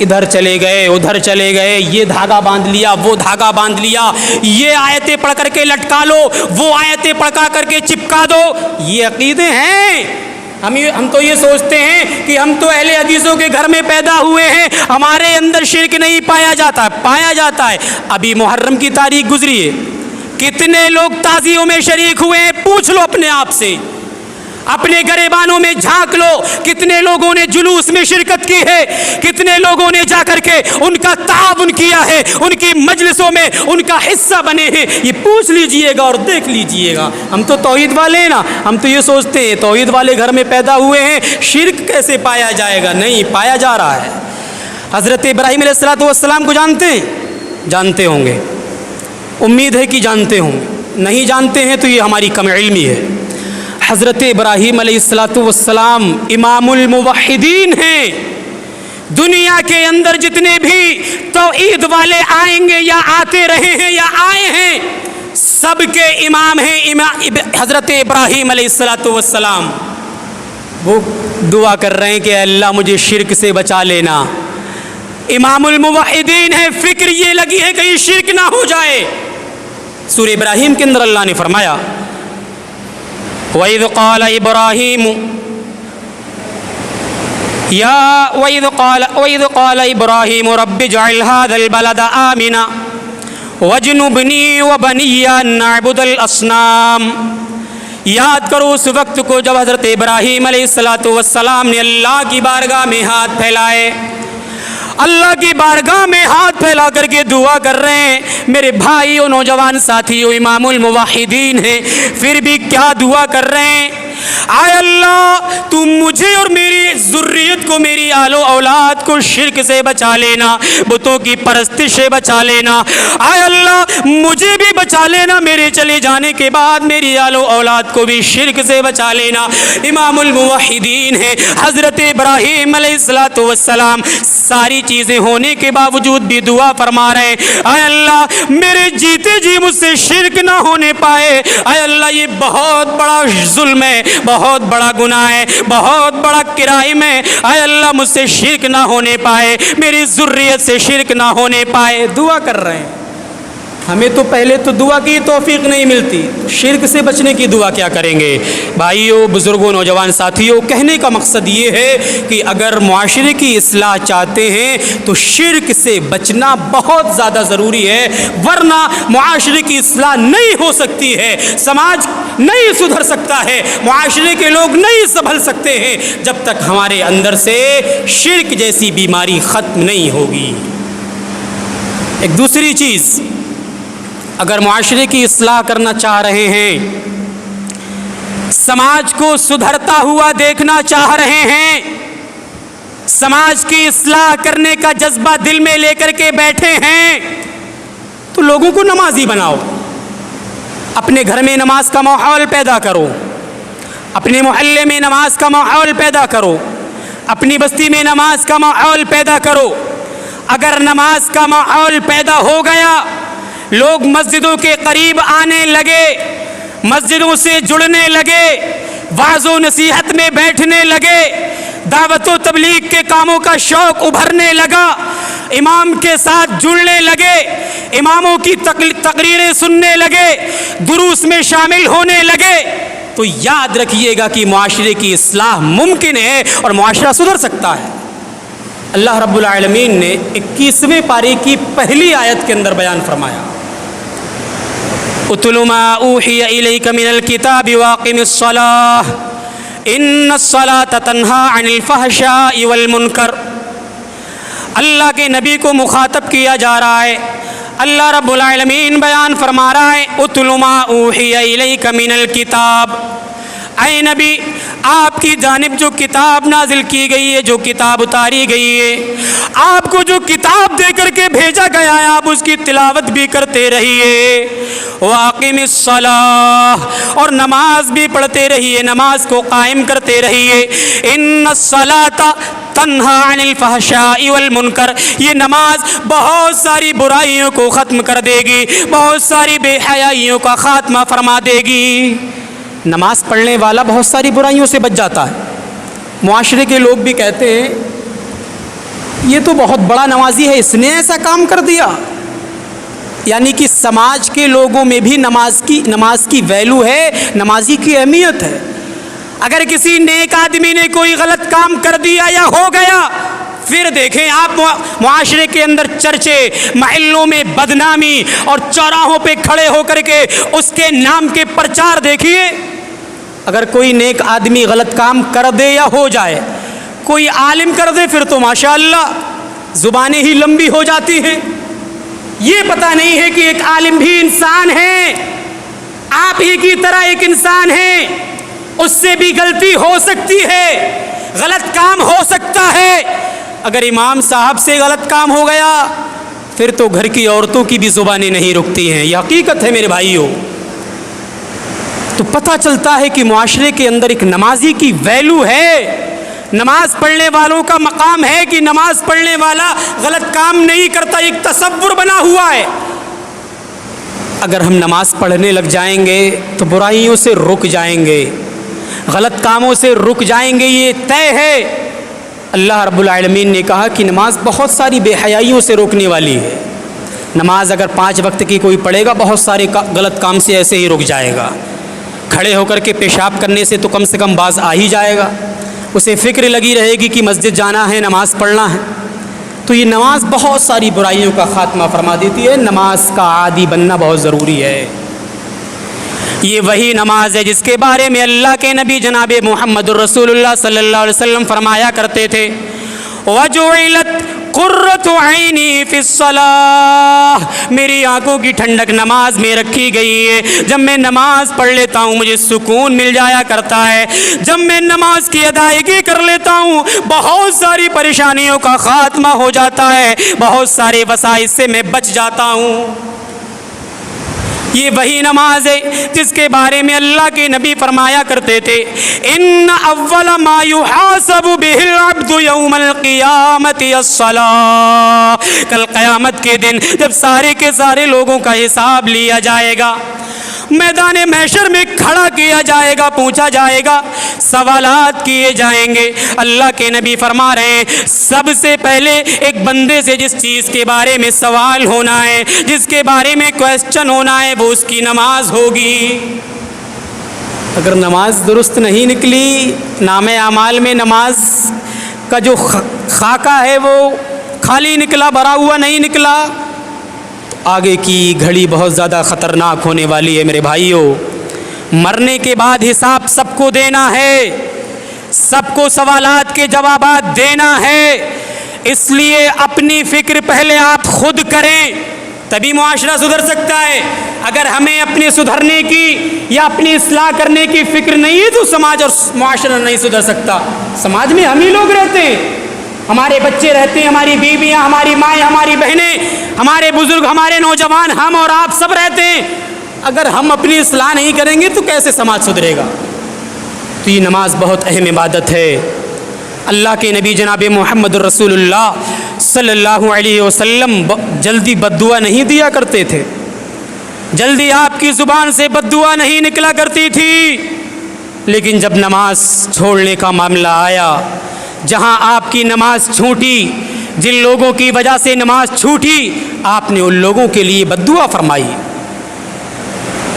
ادھر چلے گئے, ادھر چلے گئے, یہ دھاگا باندھ لیا, وہ دھاگا باندھ لیا, یہ آیتیں پڑھ کر کے لٹکا لو, وہ آیتیں پڑھا کر کے چپکا دو. یہ عقیدے ہیں. ہم تو یہ سوچتے ہیں کہ ہم تو اہل حدیثوں کے گھر میں پیدا ہوئے ہیں, ہمارے اندر شرک نہیں پایا جاتا ہے. ابھی محرم کی تاریخ گزری ہے, کتنے لوگ تعزیوں میں شریک ہوئے ہیں, پوچھ لو اپنے آپ سے, اپنے گریبانوں میں جھانک لو, کتنے لوگوں نے جلوس میں شرکت کی ہے, کتنے لوگوں نے جا کر کے ان کا تعاون کیا ہے, ان کی مجلسوں میں ان کا حصہ بنے ہیں. یہ پوچھ لیجئے گا اور دیکھ لیجئے گا. ہم تو توحید والے ہیں نا, ہم تو یہ سوچتے ہیں توحید والے گھر میں پیدا ہوئے ہیں, شرک کیسے پایا جائے گا. نہیں, پایا جا رہا ہے. حضرت ابراہیم علیہ السلام کو جانتے ہیں؟ جانتے ہوں گے, امید ہے کہ جانتے ہوں گے. نہیں جانتے ہیں تو یہ ہماری کم علمی ہے. حضرت ابراہیم علیہ السلام امام الموحدین ہیں. دنیا کے اندر جتنے بھی توحید والے آئیں گے یا آتے رہے ہیں یا آئے ہیں, سب کے امام ہیں حضرت ابراہیم علیہ السلام. وہ دعا کر رہے ہیں کہ اللہ مجھے شرک سے بچا لینا. امام الموحدین ہے, فکر یہ لگی ہے کہیں شرک نہ ہو جائے. سورہ ابراہیم کے اندر اللہ نے فرمایا وَإِذْ قَالَ إِبْرَاهِيمُ رَبِّ اجْعَلْ هَذَا الْبَلَدَ آمِنًا وَاجْنُبْنِي وَبَنِيَّ أَن نَّعْبُدَ الْأَصْنَامَ. یاد کرو اس وقت کو جب حضرت ابراہیم علیہ السلام نے اللہ کی بارگاہ میں ہاتھ پھیلائے, اللہ کی بارگاہ میں ہاتھ پھیلا کر کے دعا کر رہے ہیں. میرے بھائیوں, نوجوان ساتھیوں, امام الموحدین ہیں, پھر بھی کیا دعا کر رہے ہیں؟ اے اللہ تو مجھے اور میری ذریت کو, میری آل و اولاد کو شرک سے بچا لینا, بتوں کی پرستش سے بچا لینا. اے اللہ مجھے بھی بچا لینا, میرے چلے جانے کے بعد میری آل و اولاد کو بھی شرک سے بچا لینا. امام الموحدین ہیں حضرت ابراہیم علیہ السلام. ساری چیزیں ہونے کے باوجود بھی دعا فرما رہے ہیں اے اللہ میرے جیتے جی مجھ سے شرک نہ ہونے پائے. اے اللہ یہ بہت بڑا ظلم ہے, بہت بڑا گناہ ہے, بہت بڑا کرائم ہے. اے اللہ مجھ سے شرک نہ ہونے پائے, میری ذریت سے شرک نہ ہونے پائے. دعا کر رہے ہیں. ہمیں تو پہلے تو دعا کی توفیق نہیں ملتی، شرک سے بچنے کی دعا کیا کریں گے؟ بھائیوں، بزرگوں، نوجوان ساتھیوں، کہنے کا مقصد یہ ہے کہ اگر معاشرے کی اصلاح چاہتے ہیں تو شرک سے بچنا بہت زیادہ ضروری ہے، ورنہ معاشرے کی اصلاح نہیں ہو سکتی ہے، سماج نہیں سدھر سکتا ہے، معاشرے کے لوگ نہیں سنبھل سکتے ہیں جب تک ہمارے اندر سے شرک جیسی بیماری ختم نہیں ہوگی۔ ایک دوسری چیز، اگر معاشرے کی اصلاح کرنا چاہ رہے ہیں، سماج کو سدھرتا ہوا دیکھنا چاہ رہے ہیں، سماج کی اصلاح کرنے کا جذبہ دل میں لے کر کے بیٹھے ہیں، تو لوگوں کو نمازی بناؤ، اپنے گھر میں نماز کا ماحول پیدا کرو، اپنے محلے میں نماز کا ماحول پیدا کرو، اپنی بستی میں نماز کا ماحول پیدا کرو۔ اگر نماز کا ماحول پیدا ہو گیا، لوگ مسجدوں کے قریب آنے لگے، مسجدوں سے جڑنے لگے، وعظ و نصیحت میں بیٹھنے لگے، دعوت و تبلیغ کے کاموں کا شوق ابھرنے لگا، امام کے ساتھ جڑنے لگے، اماموں کی تقریریں سننے لگے، دروس میں شامل ہونے لگے، تو یاد رکھیے گا کہ معاشرے کی اصلاح ممکن ہے اور معاشرہ سدھر سکتا ہے۔ اللہ رب العالمین نے 21ویں پارے کی پہلی آیت کے اندر بیان فرمایا، اتل ما اوحی الیک من الکتاب واقم الصلاۃ ان الصلاۃ تنہی عن الفحشاء والمنکر۔ اللہ کے نبی کو مخاطب کیا جا رہا ہے، اللہ رب العالمین بیان فرما رہا ہے، اتل ما اوحی الیک من الکتاب، اے نبی آپ کی جانب جو کتاب نازل کی گئی ہے، جو کتاب اتاری گئی ہے، آپ کو جو کتاب دے کر کے بھیجا گیا ہے، آپ اس کی تلاوت بھی کرتے رہیے، واقم الصلاۃ، اور نماز بھی پڑھتے رہیے، نماز کو قائم کرتے رہیے، ان الصلاۃ تنہی عن الفحشاء والمنکر، یہ نماز بہت ساری برائیوں کو ختم کر دے گی، بہت ساری بے حیائیوں کا خاتمہ فرما دے گی۔ نماز پڑھنے والا بہت ساری برائیوں سے بچ جاتا ہے۔ معاشرے کے لوگ بھی کہتے ہیں یہ تو بہت بڑا نمازی ہے، اس نے ایسا کام کر دیا، یعنی کہ سماج کے لوگوں میں بھی نماز کی ویلو ہے، نمازی کی اہمیت ہے۔ اگر کسی نیک آدمی نے کوئی غلط کام کر دیا یا ہو گیا، پھر دیکھیں آپ معاشرے کے اندر چرچے، محلوں میں بدنامی، اور چوراہوں پہ کھڑے ہو کر کے اس کے نام کے پرچار دیکھیے۔ اگر کوئی نیک آدمی غلط کام کر دے یا ہو جائے، کوئی عالم کر دے، پھر تو ماشاءاللہ زبانیں ہی لمبی ہو جاتی ہیں۔ یہ پتہ نہیں ہے کہ ایک عالم بھی انسان ہے، آپ ہی کی طرح ایک انسان ہے، اس سے بھی غلطی ہو سکتی ہے، غلط کام ہو سکتا ہے۔ اگر امام صاحب سے غلط کام ہو گیا، پھر تو گھر کی عورتوں کی بھی زبانیں نہیں رکتی ہیں، یہ حقیقت ہے میرے بھائیوں۔ تو پتہ چلتا ہے کہ معاشرے کے اندر ایک نمازی کی ویلو ہے، نماز پڑھنے والوں کا مقام ہے کہ نماز پڑھنے والا غلط کام نہیں کرتا، ایک تصور بنا ہوا ہے۔ اگر ہم نماز پڑھنے لگ جائیں گے تو برائیوں سے رک جائیں گے، غلط کاموں سے رک جائیں گے، یہ طے ہے۔ اللہ رب العالمین نے کہا کہ نماز بہت ساری بے حیائیوں سے روکنے والی ہے۔ نماز اگر 5 وقت کی کوئی پڑھے گا، بہت سارے غلط کام سے ایسے ہی رک جائے گا۔ کھڑے ہو کر کے پیشاب کرنے سے تو کم سے کم باز آ ہی جائے گا، اسے فکر لگی رہے گی کہ مسجد جانا ہے، نماز پڑھنا ہے۔ تو یہ نماز بہت ساری برائیوں کا خاتمہ فرما دیتی ہے، نماز کا عادی بننا بہت ضروری ہے۔ یہ وہی نماز ہے جس کے بارے میں اللہ کے نبی جناب محمد الرسول اللہ صلی اللہ علیہ وسلم فرمایا کرتے تھے، وَجُعِلَتْ قُرَّةُ عَيْنِي فِي الصَّلَاةِ، میری آنکھوں کی ٹھنڈک نماز میں رکھی گئی ہے۔ جب میں نماز پڑھ لیتا ہوں مجھے سکون مل جایا کرتا ہے، جب میں نماز کی ادائیگی کر لیتا ہوں بہت ساری پریشانیوں کا خاتمہ ہو جاتا ہے، بہت سارے وسائل سے میں بچ جاتا ہوں۔ یہ وہی نماز ہے جس کے بارے میں اللہ کے نبی فرمایا کرتے تھے، ان اول ما یحاسب بہ العبد یوم القیامت الصلاۃ، کل قیامت کے دن جب سارے کے سارے لوگوں کا حساب لیا جائے گا، میدان محشر میں کھڑا کیا جائے گا، پوچھا جائے گا، سوالات کیے جائیں گے۔ اللہ کے نبی فرما رہے ہیں سب سے پہلے ایک بندے سے جس چیز کے بارے میں سوال ہونا ہے، جس کے بارے میں کویسچن ہونا ہے، وہ اس کی نماز ہوگی۔ اگر نماز درست نہیں نکلی، نام اعمال میں نماز کا جو خاکہ ہے وہ خالی نکلا، بھرا ہوا نہیں نکلا، تو آگے کی گھڑی بہت زیادہ خطرناک ہونے والی ہے میرے بھائیوں۔ مرنے کے بعد حساب سب کو دینا ہے، سب کو سوالات کے جوابات دینا ہے، اس لیے اپنی فکر پہلے آپ خود کریں، تبھی معاشرہ سدھر سکتا ہے۔ اگر ہمیں اپنے سدھرنے کی یا اپنی اصلاح کرنے کی فکر نہیں ہے تو سماج اور معاشرہ نہیں سدھر سکتا۔ سماج میں ہم ہی لوگ رہتے ہیں، ہمارے بچے رہتے ہیں، ہماری بیویاں، ہماری مائیں، ہماری بہنیں، ہمارے بزرگ، ہمارے نوجوان، ہم اور آپ سب رہتے ہیں۔ اگر ہم اپنی اصلاح نہیں کریں گے تو کیسے سماج سدھرے گا؟ تو یہ نماز بہت اہم عبادت ہے۔ اللہ کے نبی جناب محمد رسول اللہ صلی اللہ علیہ وسلم جلدی بد دعا نہیں دیا کرتے تھے، جلدی آپ کی زبان سے بد دعا نہیں نکلا کرتی تھی، لیکن جب نماز چھوڑنے کا معاملہ آیا، جہاں آپ کی نماز چھوٹی، جن لوگوں کی وجہ سے نماز چھوٹی، آپ نے ان لوگوں کے لیے بد دعا فرمائی۔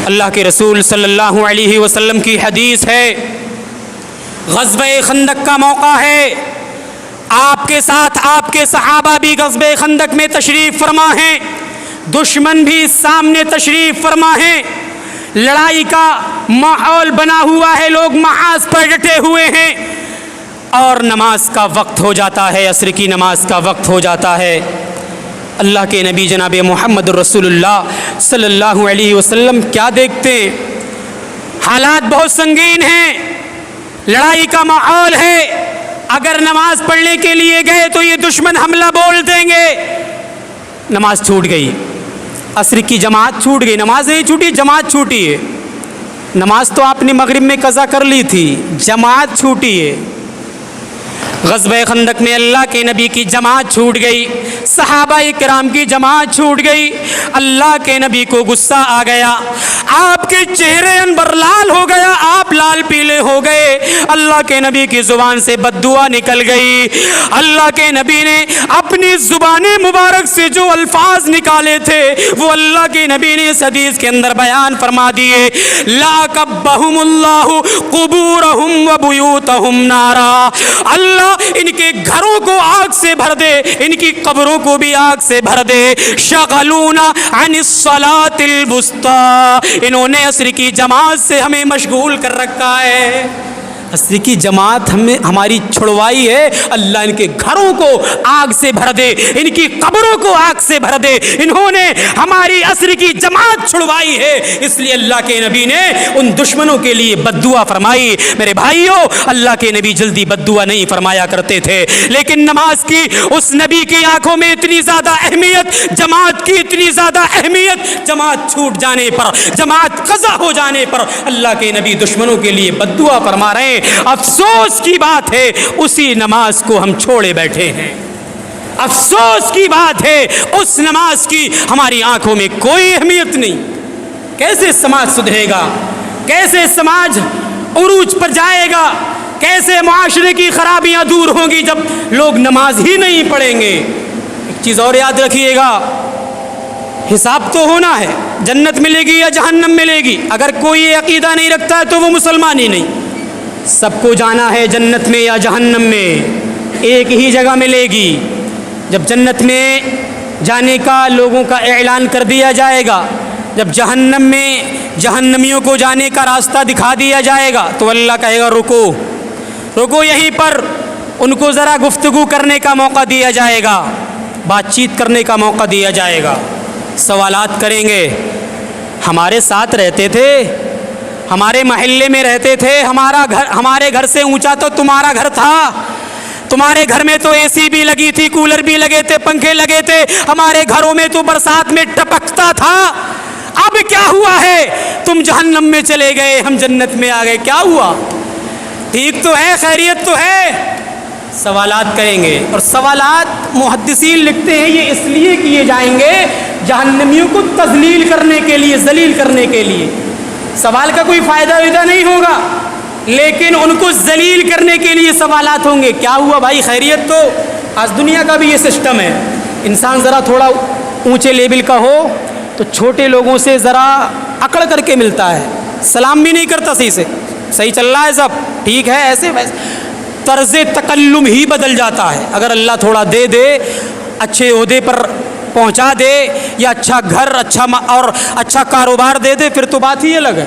اللہ کے رسول صلی اللہ علیہ وسلم کی حدیث ہے، غزوہ خندق کا موقع ہے، آپ کے ساتھ آپ کے صحابہ بھی غزوہ خندق میں تشریف فرما ہیں، دشمن بھی سامنے تشریف فرما ہیں، لڑائی کا ماحول بنا ہوا ہے، لوگ محاذ پر ڈٹے ہوئے ہیں، اور نماز کا وقت ہو جاتا ہے، عصر کی نماز کا وقت ہو جاتا ہے۔ اللہ کے نبی جناب محمد رسول اللہ صلی اللہ علیہ وسلم کیا دیکھتے ہیں؟ حالات بہت سنگین ہیں، لڑائی کا ماحول ہے، اگر نماز پڑھنے کے لیے گئے تو یہ دشمن حملہ بول دیں گے۔ نماز چھوٹ گئی، عصر کی جماعت چھوٹ گئی، نماز نہیں چھوٹی، جماعت چھوٹی ہے۔ نماز تو آپ نے مغرب میں قضا کر لی تھی، جماعت چھوٹی ہے۔ غزوہ خندق میں اللہ کے نبی کی جماعت چھوٹ گئی، صحابہ کرام کی جماعت چھوٹ گئی، اللہ کے نبی کو غصہ آ گیا، آپ کے چہرے انبر لال ہو گیا، آپ لال پیلے ہو گئے، اللہ کے نبی کی زبان سے بد دعا نکل گئی۔ اللہ کے نبی نے اپنی زبان مبارک سے جو الفاظ نکالے تھے وہ اللہ کے نبی نے اس حدیث کے اندر بیان فرما دیے، لا کبہم اللہ قبورہم و بیوتہم نارا، اللہ ان کے گھروں کو آگ سے بھر دے، ان کی قبروں کو بھی آگ سے بھر دے۔ شغلونا عن الصلاۃ الوسطی، انہوں نے عصر کی جماعت سے ہمیں مشغول کر رکھا ہے، عصر کی جماعت ہماری چھڑوائی ہے، اللہ ان کے گھروں کو آگ سے بھر دے، ان کی قبروں کو آگ سے بھر دے، انہوں نے ہماری عصر کی جماعت چھڑوائی ہے، اس لیے اللہ کے نبی نے ان دشمنوں کے لیے بد دعا فرمائی۔ میرے بھائیوں، اللہ کے نبی جلدی بد دعا نہیں فرمایا کرتے تھے، لیکن نماز کی اس نبی کی آنکھوں میں اتنی زیادہ اہمیت، جماعت کی اتنی زیادہ اہمیت، جماعت چھوٹ جانے پر، جماعت قضا ہو جانے پر اللہ کے نبی دشمنوں کے لیے بد دعا فرما رہے ہیں۔ افسوس کی بات ہے اسی نماز کو ہم چھوڑے بیٹھے ہیں، افسوس کی بات ہے اس نماز کی ہماری آنکھوں میں کوئی اہمیت نہیں۔ کیسے سماج سدھرے گا؟ کیسے سماج عروج پر جائے گا؟ کیسے معاشرے کی خرابیاں دور ہوں گی جب لوگ نماز ہی نہیں پڑھیں گے؟ ایک چیز اور یاد رکھیے گا، حساب تو ہونا ہے، جنت ملے گی یا جہنم ملے گی، اگر کوئی یہ عقیدہ نہیں رکھتا ہے تو وہ مسلمان ہی نہیں۔ سب کو جانا ہے جنت میں یا جہنم میں، ایک ہی جگہ ملے گی۔ جب جنت میں جانے کا لوگوں کا اعلان کر دیا جائے گا، جب جہنم میں جہنمیوں کو جانے کا راستہ دکھا دیا جائے گا تو اللہ کہے گا رکو رکو، یہیں پر ان کو ذرا گفتگو کرنے کا موقع دیا جائے گا، بات چیت کرنے کا موقع دیا جائے گا، سوالات کریں گے۔ ہمارے ساتھ رہتے تھے، ہمارے محلے میں رہتے تھے، ہمارے گھر سے اونچا تو تمہارا گھر تھا، تمہارے گھر میں تو اے سی بھی لگی تھی، کولر بھی لگے تھے، پنکھے لگے تھے، ہمارے گھروں میں تو برسات میں ٹپکتا تھا، اب کیا ہوا ہے؟ تم جہنم میں چلے گئے، ہم جنت میں آ گئے، کیا ہوا؟ ٹھیک تو ہے، خیریت تو ہے؟ سوالات کریں گے، اور سوالات محدثین لکھتے ہیں یہ اس لیے کیے جائیں گے جہنمیوں کو تذلیل کرنے کے لیے، ذلیل کرنے کے لیے۔ سوال کا کوئی فائدہ ویدہ نہیں ہوگا، لیکن ان کو ذلیل کرنے کے لیے سوالات ہوں گے. کیا ہوا بھائی، خیریت؟ تو آج دنیا کا بھی یہ سسٹم ہے، انسان ذرا تھوڑا اونچے لیول کا ہو تو چھوٹے لوگوں سے ذرا اکڑ کر کے ملتا ہے، سلام بھی نہیں کرتا صحیح سے. صحیح چل رہا ہے سب ٹھیک ہے، ایسے ویسے طرز تکلم ہی بدل جاتا ہے. اگر اللہ تھوڑا دے دے، اچھے عہدے پر پہنچا دے، یا اچھا گھر اور اچھا کاروبار دے دے، پھر تو بات ہی الگ ہے.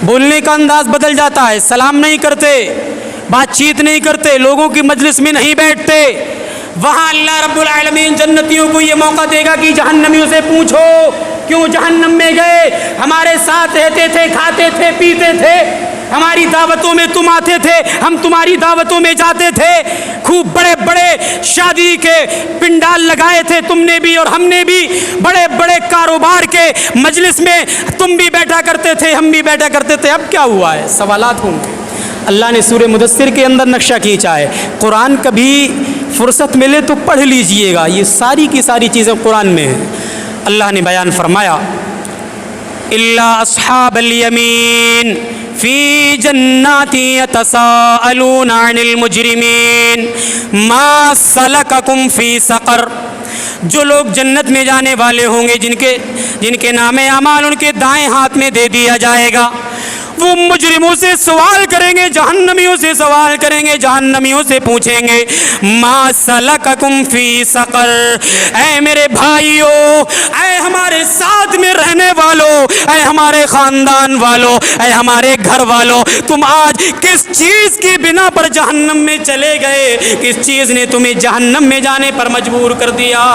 بولنے کا انداز بدل جاتا ہے، سلام نہیں کرتے، بات چیت نہیں کرتے، لوگوں کی مجلس میں نہیں بیٹھتے. وہاں اللہ رب العالمین جنتیوں کو یہ موقع دے گا کہ جہنمیوں سے پوچھو کیوں جہنم میں گئے؟ ہمارے ساتھ رہتے تھے، کھاتے تھے، پیتے تھے، ہماری دعوتوں میں تم آتے تھے، ہم تمہاری دعوتوں میں جاتے تھے، خوب بڑے بڑے شادی کے پنڈال لگائے تھے تم نے بھی اور ہم نے بھی، بڑے بڑے کاروبار کے مجلس میں تم بھی بیٹھا کرتے تھے، ہم بھی بیٹھا کرتے تھے. اب کیا ہوا ہے؟ سوالات ہوں گے. اللہ نے سورہ مدثر کے اندر نقشہ کھینچا ہے. قرآن کبھی فرصت ملے تو پڑھ لیجئے گا، یہ ساری کی ساری چیزیں قرآن میں ہیں. اللہ نے بیان فرمایا الا اصحاب الیمین فی جنات یتساءلون عن المجرمین ما سلککم فی سقر. جو لوگ جنت میں جانے والے ہوں گے، جن کے نام اعمال ان کے دائیں ہاتھ میں دے دیا جائے گا، وہ مجرموں سے سوال کریں گے، جہنمیوں سے سوال کریں گے، جہنمیوں سے پوچھیں گے ما سلککم فی سقر. اے میرے بھائیو، اے ہمارے ساتھ میں رہنے والوں، اے ہمارے خاندان والوں، اے ہمارے گھر والوں، تم آج کس چیز کی بنا پر جہنم میں چلے گئے؟ کس چیز نے تمہیں جہنم میں جانے پر مجبور کر دیا؟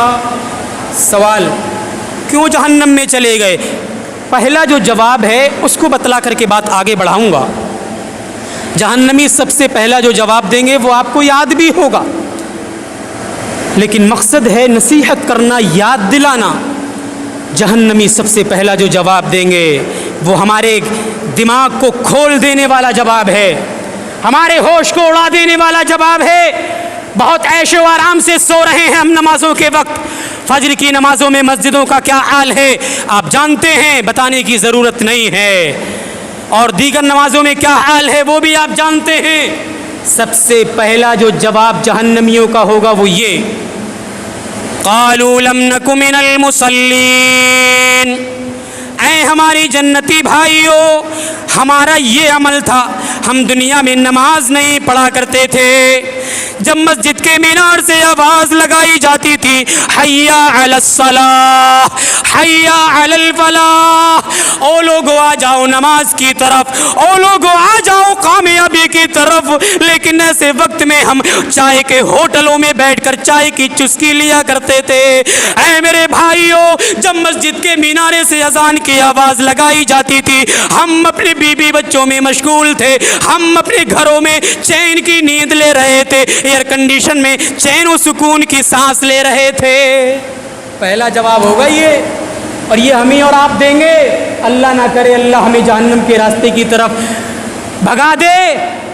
سوال، کیوں جہنم میں چلے گئے؟ پہلا جو جواب ہے اس کو بتلا کر کے بات آگے بڑھاؤں گا. جہنمی سب سے پہلا جو جواب دیں گے وہ آپ کو یاد بھی ہوگا، لیکن مقصد ہے نصیحت کرنا، یاد دلانا. جہنمی سب سے پہلا جو جواب دیں گے وہ ہمارے دماغ کو کھول دینے والا جواب ہے، ہمارے ہوش کو اڑا دینے والا جواب ہے. بہت عیش و آرام سے سو رہے ہیں ہم نمازوں کے وقت. فجر کی نمازوں میں مسجدوں کا کیا حال ہے آپ جانتے ہیں، بتانے کی ضرورت نہیں ہے. اور دیگر نمازوں میں کیا حال ہے وہ بھی آپ جانتے ہیں. سب سے پہلا جو جواب جہنمیوں کا ہوگا وہ یہ، قالوا لم نک من المصلین. اے ہماری جنتی بھائیو، ہمارا یہ عمل تھا، ہم دنیا میں نماز نہیں پڑھا کرتے تھے. جب مسجد کے مینار سے آواز لگائی جاتی تھی حی علی الصلاۃ، حی علی الفلاح، او لوگو آ جاؤ نماز کی طرف، او لوگو آ جاؤ کامیابی کی طرف، لیکن ایسے وقت میں ہم چائے کے ہوٹلوں میں بیٹھ کر چائے کی چسکی لیا کرتے تھے. اے میرے بھائیو، جب مسجد کے مینارے سے اذان کی آواز لگائی جاتی تھی ہم اپنے بیوی بچوں میں مشغول تھے، ہم اپنے گھروں میں چین کی نیند لے رہے تھے، ایئر کنڈیشن میں چین و سکون کی سانس لے رہے تھے. پہلا جواب ہوگا یہ، اور یہ ہمیں اور آپ دیں گے. اللہ نہ کرے اللہ ہمیں جہنم کے راستے کی طرف بھگا دے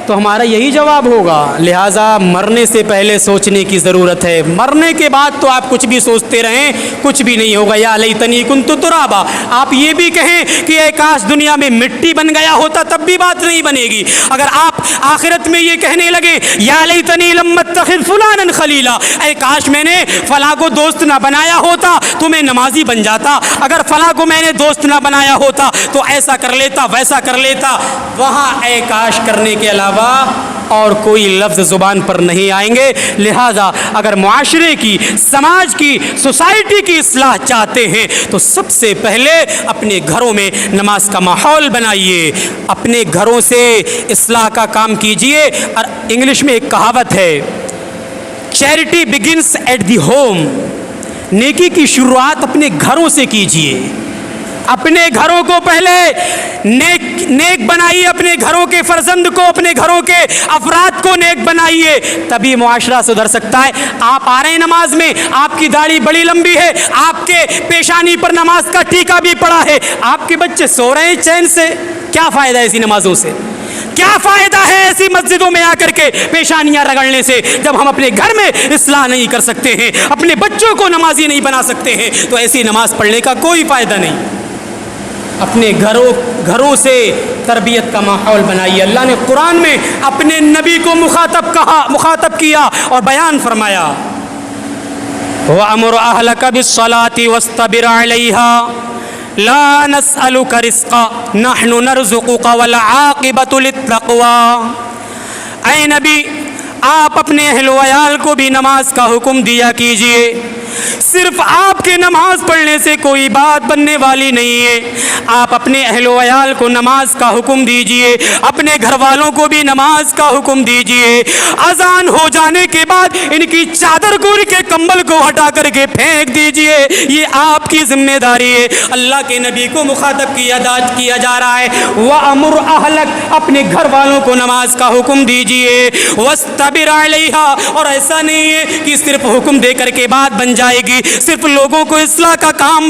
تو ہمارا یہی جواب ہوگا. لہٰذا مرنے سے پہلے سوچنے کی ضرورت ہے. مرنے کے بعد تو آپ کچھ بھی سوچتے رہیں کچھ بھی نہیں ہوگا. یا لیتنی کنت ترابا، آپ یہ بھی کہیں کہ اے کاش دنیا میں مٹی بن گیا ہوتا تب بھی بات نہیں بنے گی. اگر آپ آخرت میں یہ کہنے لگے یا لیتنی لم اتخذ فلانا خلیلا، اے کاش میں نے فلاں کو دوست نہ بنایا ہوتا تو میں نمازی بن جاتا، اگر فلاں کو میں نے دوست نہ بنایا ہوتا تو ایسا کر لیتا ویسا کر لیتا، وہاں اے کاش کرنے کے علاوہ اور کوئی لفظ زبان پر نہیں آئیں گے. لہذا اگر معاشرے کی، سماج کی، سوسائٹی کی اصلاح چاہتے ہیں تو سب سے پہلے اپنے گھروں میں نماز کا ماحول بنائیے، اپنے گھروں سے اصلاح کا کام کیجئے. اور انگلش میں ایک کہاوت ہے، charity begins at the home. نیکی کی شروعات اپنے گھروں سے کیجئے. اپنے گھروں کو پہلے نیک بنائیے، اپنے گھروں کے فرزند کو، اپنے گھروں کے افراد کو نیک بنائیے، تبھی معاشرہ سدھر سکتا ہے. آپ آ رہے ہیں نماز میں، آپ کی داڑھی بڑی لمبی ہے، آپ کے پیشانی پر نماز کا ٹیکا بھی پڑا ہے، آپ کے بچے سو رہے ہیں چین سے، کیا فائدہ ہے ایسی نمازوں سے؟ کیا فائدہ ہے ایسی مسجدوں میں آ کر کے پیشانیاں رگڑنے سے؟ جب ہم اپنے گھر میں اصلاح نہیں کر سکتے ہیں، اپنے بچوں کو نمازی نہیں بنا سکتے ہیں، تو ایسی نماز پڑھنے کا کوئی فائدہ نہیں. اپنے گھروں سے تربیت کا ماحول بنائیے. اللہ نے قرآن میں اپنے نبی کو مخاطب کیا اور بیان فرمایا وَأَمُرْ أَهْلَكَ بِالصَّلَاةِ وَاسْتَبِرْ عَلَيْهَا لَا نَسْأَلُكَ رِزْقًا نَحْنُ نَرْزُقُكَ وَالْعَاقِبَةُ لِلتَّقْوَىٰ. اے نبی آپ اپنے اہل و عیال کو بھی نماز کا حکم دیا کیجئے. صرف آپ کے نماز پڑھنے سے کوئی بات بننے والی نہیں ہے. آپ اپنے اہل و عیال کو نماز کا حکم دیجئے, اپنے گھر والوں کو بھی نماز کا حکم دیجئے. اذان ہو جانے کے بعد ان کی چادر کو, ان کے کمبل کو ہٹا کر کے پھینک دیجئے. یہ آپ کی ذمہ داری ہے. اللہ کے نبی کو مخاطب کیا جا رہا ہے وَأَمُرْ أَهْلَكَ, اپنے گھر والوں کو نماز کا حکم دیجئے. وَاسْتَبِرْ عَلَيْهَا, اور ایسا نہیں ہے کہ صرف حکم دے کر کے بات بن جائے گی, صرف لوگوں کو اصلاح کا کام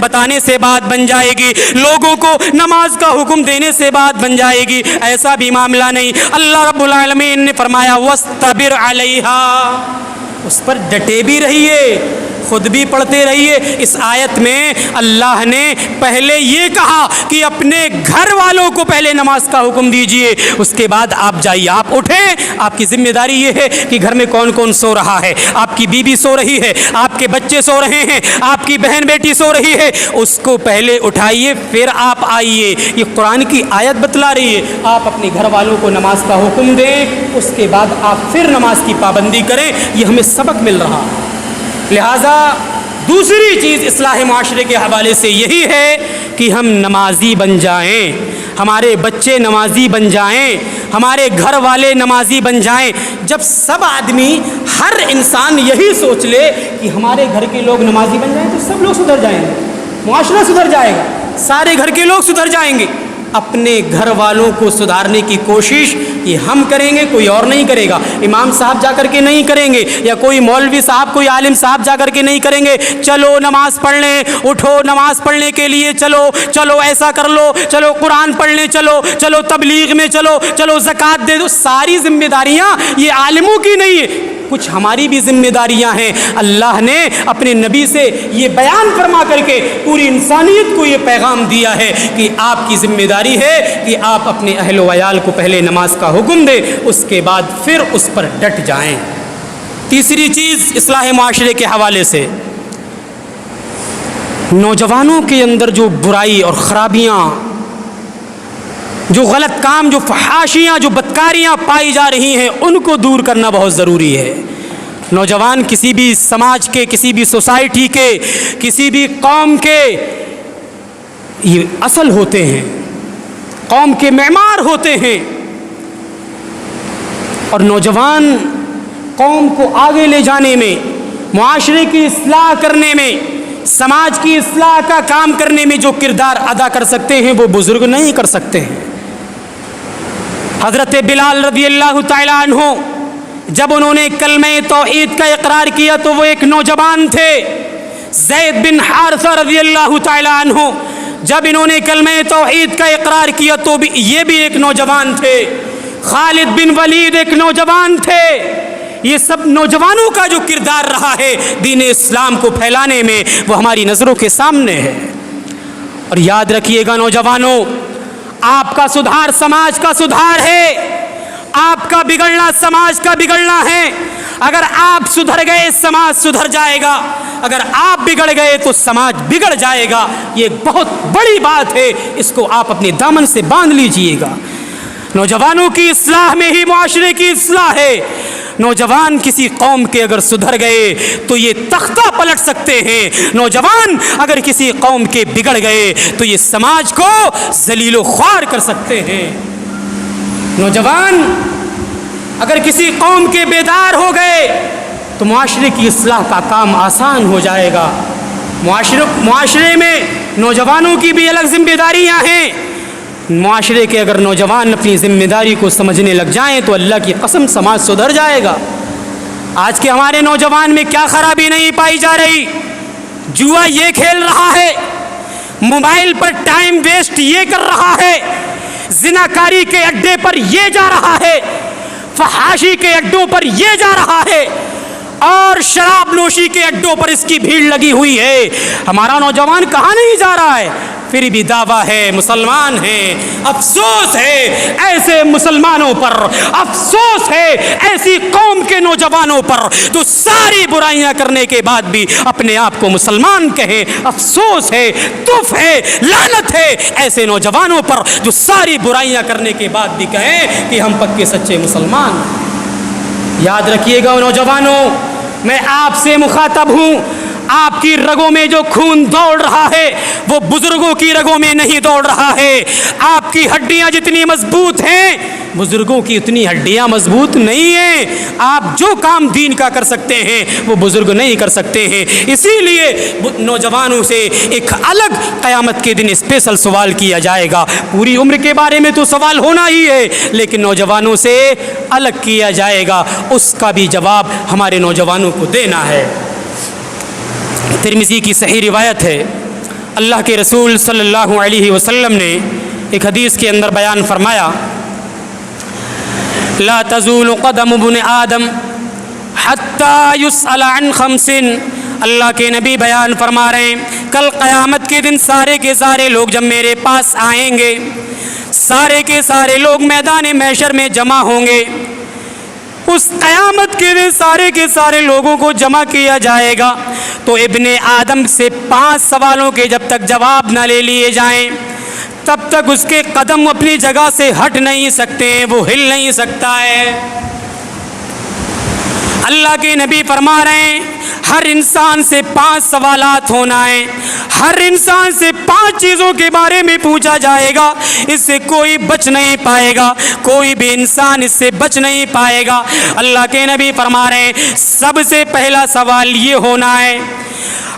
بتانے سے بات بن جائے گی, لوگوں کو نماز کا حکم دینے سے بات بن جائے گی. ایسا بھی معاملہ نہیں. اللہ رب العالمین نے فرمایا وَاسْتَبِرْ عَلَيْهَا, اس پر ڈٹے بھی رہیے, خود بھی پڑھتے رہیے. اس آیت میں اللہ نے پہلے یہ کہا کہ اپنے گھر والوں کو پہلے نماز کا حکم دیجئے, اس کے بعد آپ جائیے, آپ اٹھیں. آپ کی ذمہ داری یہ ہے کہ گھر میں کون کون سو رہا ہے. آپ کی بیوی سو رہی ہے, آپ کے بچے سو رہے ہیں, آپ کی بہن بیٹی سو رہی ہے, اس کو پہلے اٹھائیے پھر آپ آئیے. یہ قرآن کی آیت بتلا رہی ہے. آپ اپنے گھر والوں کو نماز کا حکم دیں, اس کے بعد آپ پھر نماز کی پابندی کریں. یہ ہمیں سبق مل رہا. لہٰذا دوسری چیز اصلاح معاشرے کے حوالے سے یہی ہے کہ ہم نمازی بن جائیں, ہمارے بچے نمازی بن جائیں, ہمارے گھر والے نمازی بن جائیں. جب سب آدمی, ہر انسان یہی سوچ لے کہ ہمارے گھر کے لوگ نمازی بن جائیں تو سب لوگ سدھر جائیں گے, معاشرہ سدھر جائے گا, سارے گھر کے لوگ سدھر جائیں گے. اپنے گھر والوں کو سدھارنے کی کوشش یہ ہم کریں گے, کوئی اور نہیں کرے گا. امام صاحب جا کر کے نہیں کریں گے, یا کوئی مولوی صاحب, کوئی عالم صاحب جا کر کے نہیں کریں گے. چلو نماز پڑھ لیں, اٹھو نماز پڑھنے کے لیے چلو ایسا کر لو, چلو قرآن پڑھ لیں, چلو تبلیغ میں چلو زکوٰۃ دے دو. ساری ذمہ داریاں یہ عالموں کی نہیں ہے, کچھ ہماری بھی ذمہ داریاں ہیں. اللہ نے اپنے نبی سے یہ بیان فرما کر کے پوری انسانیت کو یہ پیغام دیا ہے کہ آپ کی ذمہ داری ہے کہ آپ اپنے اہل و عیال کو پہلے نماز کا حکم دیں, اس کے بعد پھر اس پر ڈٹ جائیں. تیسری چیز اصلاح معاشرے کے حوالے سے, نوجوانوں کے اندر جو برائی اور خرابیاں, جو غلط کام, جو فحاشیاں, جو بدکاریاں پائی جا رہی ہیں, ان کو دور کرنا بہت ضروری ہے. نوجوان کسی بھی سماج کے, کسی بھی سوسائٹی کے, کسی بھی قوم کے یہ اصل ہوتے ہیں, قوم کے معمار ہوتے ہیں. اور نوجوان قوم کو آگے لے جانے میں, معاشرے کی اصلاح کرنے میں, سماج کی اصلاح کا کام کرنے میں جو کردار ادا کر سکتے ہیں وہ بزرگ نہیں کر سکتے ہیں. حضرت بلال رضی اللہ تعالیٰ عنہ جب انہوں نے کلمہ توحید کا اقرار کیا تو وہ ایک نوجوان تھے. زید بن حارثہ رضی اللہ تعالیٰ عنہ جب انہوں نے کلمہ توحید کا اقرار کیا تو یہ بھی ایک نوجوان تھے. خالد بن ولید ایک نوجوان تھے. یہ سب نوجوانوں کا جو کردار رہا ہے دین اسلام کو پھیلانے میں وہ ہماری نظروں کے سامنے ہے. اور یاد رکھیے گا نوجوانوں, آپ کا سدھار سماج کا سدھار ہے, آپ کا بگڑنا سماج کا بگڑنا ہے. اگر آپ سدھر گئے سماج سدھر جائے گا, اگر آپ بگڑ گئے تو سماج بگڑ جائے گا. یہ بہت بڑی بات ہے, اس کو آپ اپنے دامن سے باندھ لیجئے گا. نوجوانوں کی اصلاح میں ہی معاشرے کی اصلاح ہے. نوجوان کسی قوم کے اگر سدھر گئے تو یہ تختہ پلٹ سکتے ہیں. نوجوان اگر کسی قوم کے بگڑ گئے تو یہ سماج کو ذلیل و خوار کر سکتے ہیں. نوجوان اگر کسی قوم کے بیدار ہو گئے تو معاشرے کی اصلاح کا کام آسان ہو جائے گا. معاشرے میں نوجوانوں کی بھی الگ ذمہ داریاں ہیں. معاشرے کے اگر نوجوان اپنی ذمہ داری کو سمجھنے لگ جائیں تو اللہ کی قسم سماج سدھر جائے گا. آج کے ہمارے نوجوان میں کیا خرابی نہیں پائی جا رہی. جوا یہ کھیل رہا ہے, موبائل پر ٹائم ویسٹ یہ کر رہا ہے, زناکاری کے اڈے پر یہ جا رہا ہے, فحاشی کے اڈوں پر یہ جا رہا ہے, اور شراب نوشی کے اڈوں پر اس کی بھیڑ لگی ہوئی ہے. ہمارا نوجوان کہاں نہیں جا رہا ہے, پھر بھی دعویٰ ہے مسلمان ہیں. افسوس ہے ایسے مسلمانوں پر، افسوس ہے ایسی قوم کے نوجوانوں پر جو ساری برائیاں کرنے کے بعد بھی اپنے آپ کو مسلمان کہیں. افسوس ہے، تف ہے، لعنت ہے ایسے نوجوانوں پر جو ساری برائیاں کرنے کے بعد بھی کہیں کہ ہم پکے سچے مسلمان. یاد رکھیے گا نوجوانوں، میں آپ سے مخاطب ہوں. آپ کی رگوں میں جو خون دوڑ رہا ہے وہ بزرگوں کی رگوں میں نہیں دوڑ رہا ہے. آپ کی ہڈیاں جتنی مضبوط ہیں بزرگوں کی اتنی ہڈیاں مضبوط نہیں ہیں. آپ جو کام دین کا کر سکتے ہیں وہ بزرگ نہیں کر سکتے ہیں. اسی لیے نوجوانوں سے ایک الگ قیامت کے دن اسپیشل سوال کیا جائے گا. پوری عمر کے بارے میں تو سوال ہونا ہی ہے لیکن نوجوانوں سے الگ کیا جائے گا. اس کا بھی جواب ہمارے نوجوانوں کو دینا ہے. ترمذی کی صحیح روایت ہے، اللہ کے رسول صلی اللہ علیہ وسلم نے ایک حدیث کے اندر بیان فرمایا، لا تزول قدم ابن آدم حتی یسأل عن خمس. اللہ کے نبی بیان فرما رہے ہیں کل قیامت کے دن سارے کے سارے لوگ جب میرے پاس آئیں گے، سارے کے سارے لوگ میدان محشر میں جمع ہوں گے. اس قیامت کے دن سارے کے سارے لوگوں کو جمع کیا جائے گا تو ابن آدم سے 5 سوالوں کے جب تک جواب نہ لے لیے جائیں تب تک اس کے قدم اپنی جگہ سے ہٹ نہیں سکتے ہیں، وہ ہل نہیں سکتا ہے. اللہ کے نبی فرما رہے ہیں ہر انسان سے 5 سوالات ہونا ہے. ہر انسان سے 5 چیزوں کے بارے میں پوچھا جائے گا. اس سے کوئی بچ نہیں پائے گا، کوئی بھی انسان اس سے بچ نہیں پائے گا. اللہ کے نبی فرما رہے ہیں سب سے پہلا سوال یہ ہونا ہے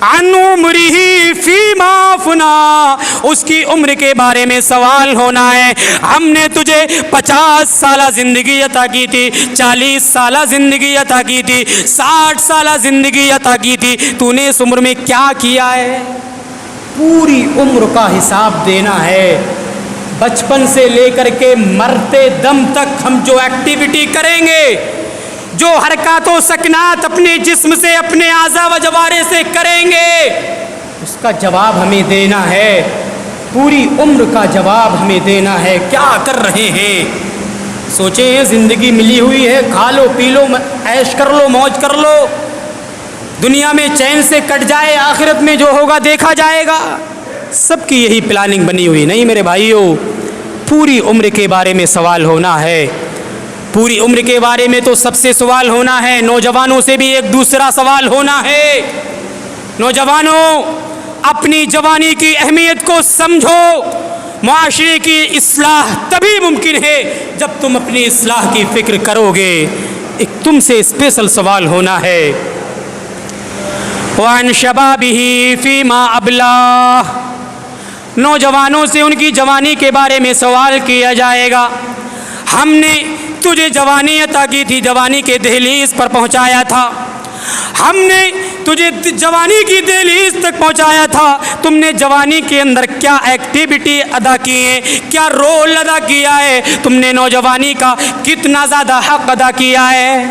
عن عمرہ فیما افنا. اس کی عمر کے بارے میں سوال ہونا ہے. ہم نے تجھے 50 سالہ زندگی عطا کی تھی، 40 سالہ زندگی عطا کی تھی، 60 سالہ زندگی عطا کی تھی، تو نے اس عمر میں کیا کیا ہے؟ پوری عمر کا حساب دینا ہے. بچپن سے لے کر کے مرتے دم تک ہم جو ایکٹیویٹی کریں گے، جو حرکات و سکنات اپنے جسم سے، اپنے اعضاء و جوارے سے کریں گے، اس کا جواب ہمیں دینا ہے. پوری عمر کا جواب ہمیں دینا ہے. کیا کر رہے ہیں؟ سوچیں ہیں زندگی ملی ہوئی ہے، کھا لو پی لو عیش کر لو موج کر لو، دنیا میں چین سے کٹ جائے، آخرت میں جو ہوگا دیکھا جائے گا. سب کی یہی پلاننگ بنی ہوئی نہیں میرے بھائیوں. پوری عمر کے بارے میں سوال ہونا ہے. پوری عمر کے بارے میں تو سب سے سوال ہونا ہے. نوجوانوں سے بھی ایک دوسرا سوال ہونا ہے. نوجوانوں اپنی جوانی کی اہمیت کو سمجھو. معاشرے کی اصلاح تبھی ممکن ہے جب تم اپنی اصلاح کی فکر کرو گے. ایک تم سے اسپیشل سوال ہونا ہے وعن شبابہ فیما ابلاہ. نوجوانوں سے ان کی جوانی کے بارے میں سوال کیا جائے گا. ہم نے تجھے جوانی عطا کی تھی، جوانی کے دہلیز پر پہنچایا تھا، ہم نے تجھے جوانی کی دہلیز تک پہنچایا تھا. تم نے جوانی کے اندر کیا ایکٹیویٹی ادا کی ہے، کیا رول ادا کیا ہے، تم نے نوجوانی کا کتنا زیادہ حق ادا کیا ہے.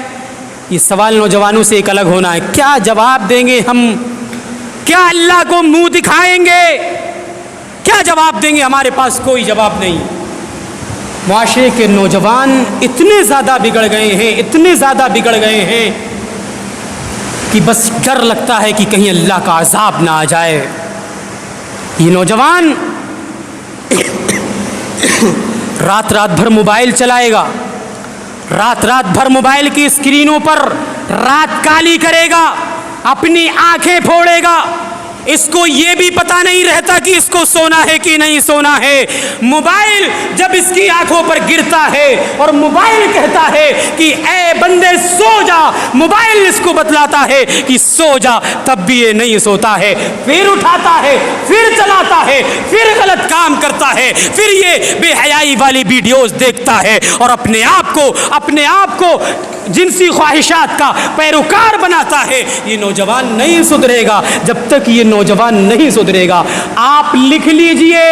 یہ سوال نوجوانوں سے ایک الگ ہونا ہے. کیا جواب دیں گے ہم؟ کیا اللہ کو منہ دکھائیں گے؟ کیا جواب دیں گے؟ ہمارے پاس کوئی جواب نہیں. معاشرے کے نوجوان اتنے زیادہ بگڑ گئے ہیں، اتنے زیادہ بگڑ گئے ہیں کہ بس ڈر لگتا ہے کہ کہیں اللہ کا عذاب نہ آ جائے. یہ نوجوان رات بھر موبائل چلائے گا، رات بھر موبائل کی اسکرینوں پر رات کالی کرے گا، اپنی آنکھیں پھوڑے گا. اس کو یہ بھی پتہ نہیں رہتا کہ اس کو سونا ہے کہ نہیں سونا ہے. موبائل جب اس کی آنکھوں پر گرتا ہے اور موبائل کہتا ہے کہ اے بندے سو جا، موبائل اس کو بتلاتا ہے کہ سو جا، تب بھی یہ نہیں سوتا ہے. پھر اٹھاتا ہے، پھر چلاتا ہے، پھر غلط کام کرتا ہے، پھر یہ بے حیائی والی ویڈیوز دیکھتا ہے اور اپنے آپ کو جنسی خواہشات کا پیروکار بناتا ہے. یہ نوجوان نہیں سدھرے گا. جب تک یہ نوجوان نہیں سدھرے گا، آپ لکھ لیجئے،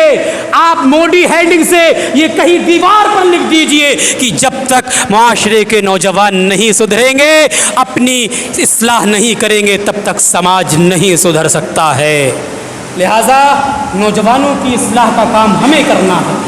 آپ موڈی ہیڈنگ سے یہ کہیں دیوار پر لکھ دیجئے کہ جب تک معاشرے کے نوجوان نہیں سدھریں گے، اپنی اصلاح نہیں کریں گے، تب تک سماج نہیں سدھر سکتا ہے. لہٰذا نوجوانوں کی اصلاح کا کام ہمیں کرنا ہے،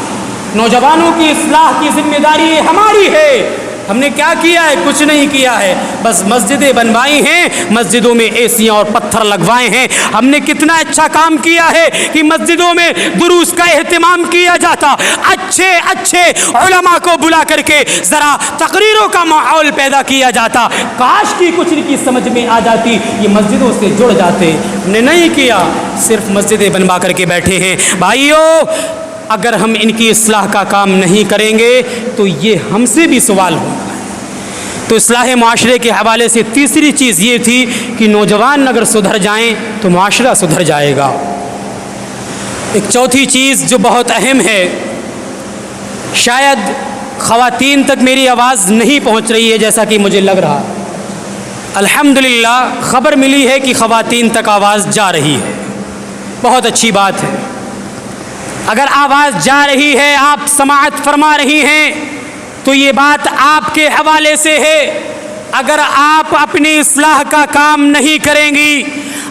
نوجوانوں کی اصلاح کی ذمہ داری ہماری ہے۔ ہم نے کیا کیا ہے؟ کچھ نہیں کیا ہے، بس مسجدیں بنوائی ہیں، مسجدوں میں اے سیاں اور پتھر لگوائے ہیں۔ ہم نے کتنا اچھا کام کیا ہے کہ مسجدوں میں دروس کا اہتمام کیا جاتا، اچھے اچھے علماء کو بلا کر کے ذرا تقریروں کا ماحول پیدا کیا جاتا۔ کاش کی کچھ کی سمجھ میں آ جاتی، یہ مسجدوں سے جڑ جاتے۔ ہم نے نہیں کیا، صرف مسجدیں بنوا کر کے بیٹھے ہیں۔ بھائیو، اگر ہم ان کی اصلاح کا کام نہیں کریں گے تو یہ ہم سے بھی سوال ہوگا۔ تو اصلاح معاشرے کے حوالے سے تیسری چیز یہ تھی کہ نوجوان اگر سدھر جائیں تو معاشرہ سدھر جائے گا۔ ایک چوتھی چیز جو بہت اہم ہے، شاید خواتین تک میری آواز نہیں پہنچ رہی ہے جیسا کہ مجھے لگ رہا، الحمدللہ خبر ملی ہے کہ خواتین تک آواز جا رہی ہے، بہت اچھی بات ہے۔ اگر آواز جا رہی ہے، آپ سماعت فرما رہی ہیں، تو یہ بات آپ کے حوالے سے ہے۔ اگر آپ اپنی اصلاح کا کام نہیں کریں گی،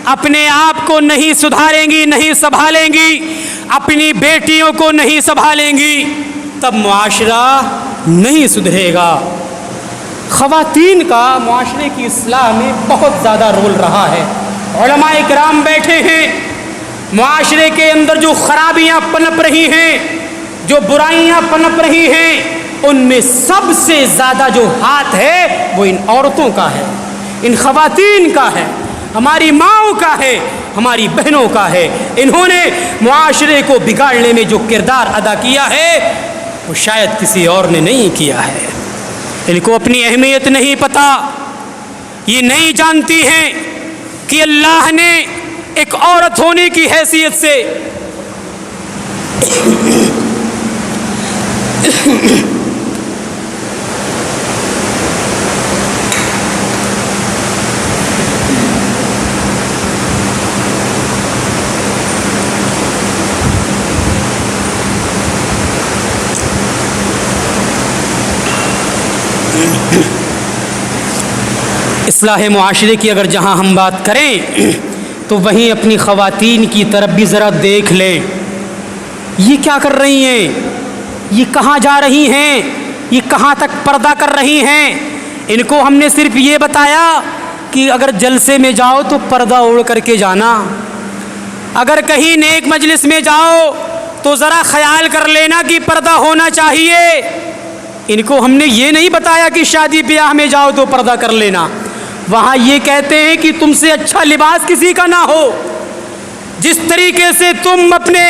اپنے آپ کو نہیں سدھاریں گی، نہیں سنبھالیں گی، اپنی بیٹیوں کو نہیں سنبھالیں گی، تب معاشرہ نہیں سدھرے گا۔ خواتین کا معاشرے کی اصلاح میں بہت زیادہ رول رہا ہے۔ علماء کرام بیٹھے ہیں، معاشرے کے اندر جو خرابیاں پنپ رہی ہیں، جو برائیاں پنپ رہی ہیں، ان میں سب سے زیادہ جو ہاتھ ہے وہ ان عورتوں کا ہے، ان خواتین کا ہے، ہماری ماؤں کا ہے، ہماری بہنوں کا ہے۔ انہوں نے معاشرے کو بگاڑنے میں جو کردار ادا کیا ہے وہ شاید کسی اور نے نہیں کیا ہے۔ ان کو اپنی اہمیت نہیں پتہ، یہ نہیں جانتی ہیں کہ اللہ نے ایک عورت ہونے کی حیثیت سے اصلاح معاشرے کی اگر جہاں ہم بات کریں تو وہیں اپنی خواتین کی طرف بھی ذرا دیکھ لیں۔ یہ کیا کر رہی ہیں؟ یہ کہاں جا رہی ہیں؟ یہ کہاں تک پردہ کر رہی ہیں؟ ان کو ہم نے صرف یہ بتایا کہ اگر جلسے میں جاؤ تو پردہ اوڑھ کر کے جانا، اگر کہیں نیک مجلس میں جاؤ تو ذرا خیال کر لینا کہ پردہ ہونا چاہیے۔ ان کو ہم نے یہ نہیں بتایا کہ شادی بیاہ میں جاؤ تو پردہ کر لینا۔ وہاں یہ کہتے ہیں کہ تم سے اچھا لباس کسی کا نہ ہو، جس طریقے سے تم اپنے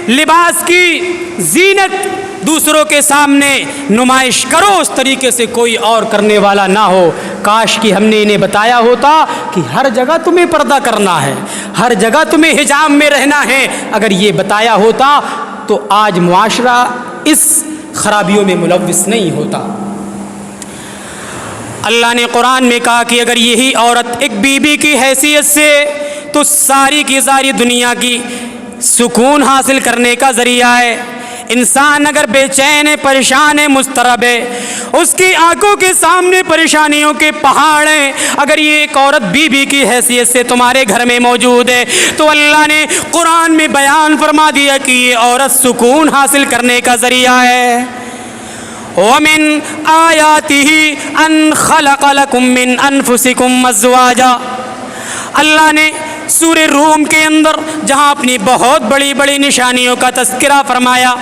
لباس کی زینت دوسروں کے سامنے نمائش کرو، اس طریقے سے کوئی اور کرنے والا نہ ہو۔ کاش کہ ہم نے انہیں بتایا ہوتا کہ ہر جگہ تمہیں پردہ کرنا ہے، ہر جگہ تمہیں حجاب میں رہنا ہے۔ اگر یہ بتایا ہوتا تو آج معاشرہ اس خرابیوں میں ملوث نہیں ہوتا۔ اللہ نے قرآن میں کہا کہ اگر یہی عورت ایک بیوی کی حیثیت سے تو ساری کی ساری دنیا کی سکون حاصل کرنے کا ذریعہ ہے۔ انسان اگر بے چین ہے، پریشان ہے، مضطرب ہے، اس کی آنکھوں کے سامنے پریشانیوں کے پہاڑ ہیں، اگر یہ ایک عورت بیوی کی حیثیت سے تمہارے گھر میں موجود ہے تو اللہ نے قرآن میں بیان فرما دیا کہ یہ عورت سکون حاصل کرنے کا ذریعہ ہے۔ وَمِنْ آيَاتِهِ أَنْ خَلَقَ لَكُم مِّنْ أَنفُسِكُمْ أَزْوَاجًا۔ اللہ نے سورہ روم کے اندر جہاں اپنی بہت بڑی بڑی نشانیوں کا تذکرہ فرمایا،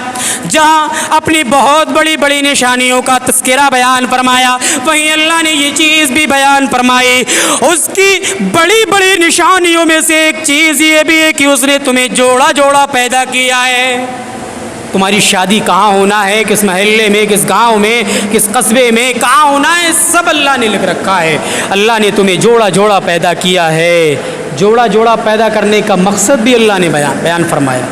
جہاں اپنی بہت بڑی بڑی نشانیوں کا تذکرہ بیان فرمایا، وہیں اللہ نے یہ چیز بھی بیان فرمائی۔ اس کی بڑی بڑی نشانیوں میں سے ایک چیز یہ بھی ہے کہ اس نے تمہیں جوڑا جوڑا پیدا کیا ہے۔ تمہاری شادی کہاں ہونا ہے، کس محلے میں، کس گاؤں میں، کس قصبے میں کہاں ہونا ہے، سب اللہ نے لکھ رکھا ہے۔ اللہ نے تمہیں جوڑا جوڑا پیدا کیا ہے۔ جوڑا جوڑا پیدا کرنے کا مقصد بھی اللہ نے بیان فرمایا،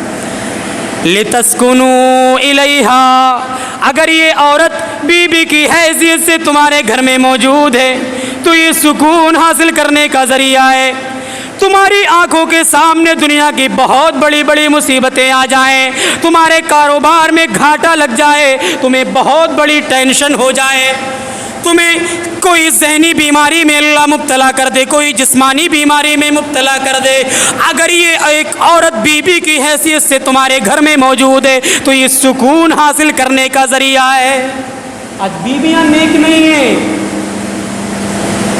لِتَسْكُنُوا إِلَيْهَا۔ اگر یہ عورت بیوی کی حیثیت سے تمہارے گھر میں موجود ہے تو یہ سکون حاصل کرنے کا ذریعہ ہے۔ تمہاری آنکھوں کے سامنے دنیا کی بہت بڑی بڑی مصیبتیں آ جائیں، تمہارے کاروبار میں گھاٹا لگ جائے، تمہیں بہت بڑی ٹینشن ہو جائے، تمہیں کوئی ذہنی بیماری میں اللہ مبتلا کر دے, کوئی جسمانی بیماری میں مبتلا کر دے, اگر یہ ایک عورت بیوی کی حیثیت سے تمہارے گھر میں موجود ہے تو یہ سکون حاصل کرنے کا ذریعہ ہے. آج بیویاں نیک نہیں ہیں.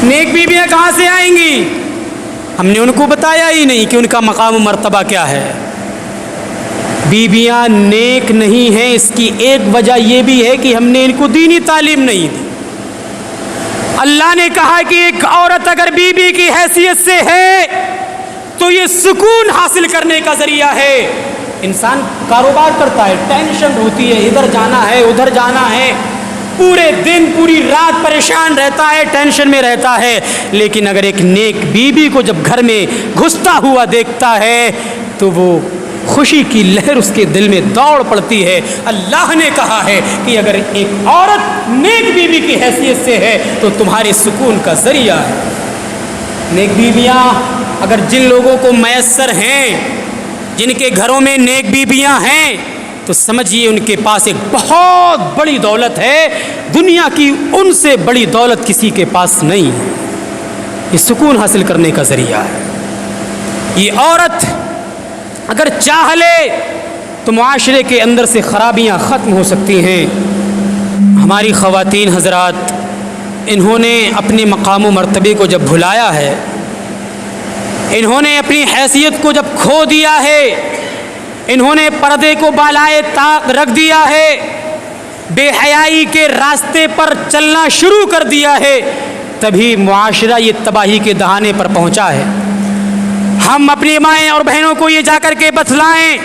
نیک بیویاں کہاں سے آئیں گی؟ ہم نے ان کو بتایا ہی نہیں کہ ان کا مقام و مرتبہ کیا ہے. بیویاں نیک نہیں ہیں, اس کی ایک وجہ یہ بھی ہے کہ ہم نے ان کو دینی تعلیم نہیں دی. اللہ نے کہا کہ ایک عورت اگر بیوی کی حیثیت سے ہے تو یہ سکون حاصل کرنے کا ذریعہ ہے. انسان کاروبار کرتا ہے, ٹینشن ہوتی ہے, ادھر جانا ہے ادھر جانا ہے, پورے دن پوری رات پریشان رہتا ہے, ٹینشن میں رہتا ہے. لیکن اگر ایک نیک بیوی کو جب گھر میں گھستا ہوا دیکھتا ہے تو وہ خوشی کی لہر اس کے دل میں دوڑ پڑتی ہے. اللہ نے کہا ہے کہ اگر ایک عورت نیک بیوی کی حیثیت سے ہے تو تمہارے سکون کا ذریعہ ہے. نیک بیویاں اگر جن لوگوں کو میسر ہیں, جن کے گھروں میں نیک بیویاں ہیں, تو سمجھیے ان کے پاس ایک بہت بڑی دولت ہے. دنیا کی ان سے بڑی دولت کسی کے پاس نہیں. یہ سکون حاصل کرنے کا ذریعہ ہے. یہ عورت اگر چاہ لے تو معاشرے کے اندر سے خرابیاں ختم ہو سکتی ہیں. ہماری خواتین حضرات, انہوں نے اپنے مقام و مرتبے کو جب بھلایا ہے, انہوں نے اپنی حیثیت کو جب کھو دیا ہے, انہوں نے پردے کو بالائے طاق رکھ دیا ہے, بے حیائی کے راستے پر چلنا شروع کر دیا ہے, تبھی معاشرہ یہ تباہی کے دہانے پر پہنچا ہے. ہم اپنی مائیں اور بہنوں کو یہ جا کر کے بتلائیں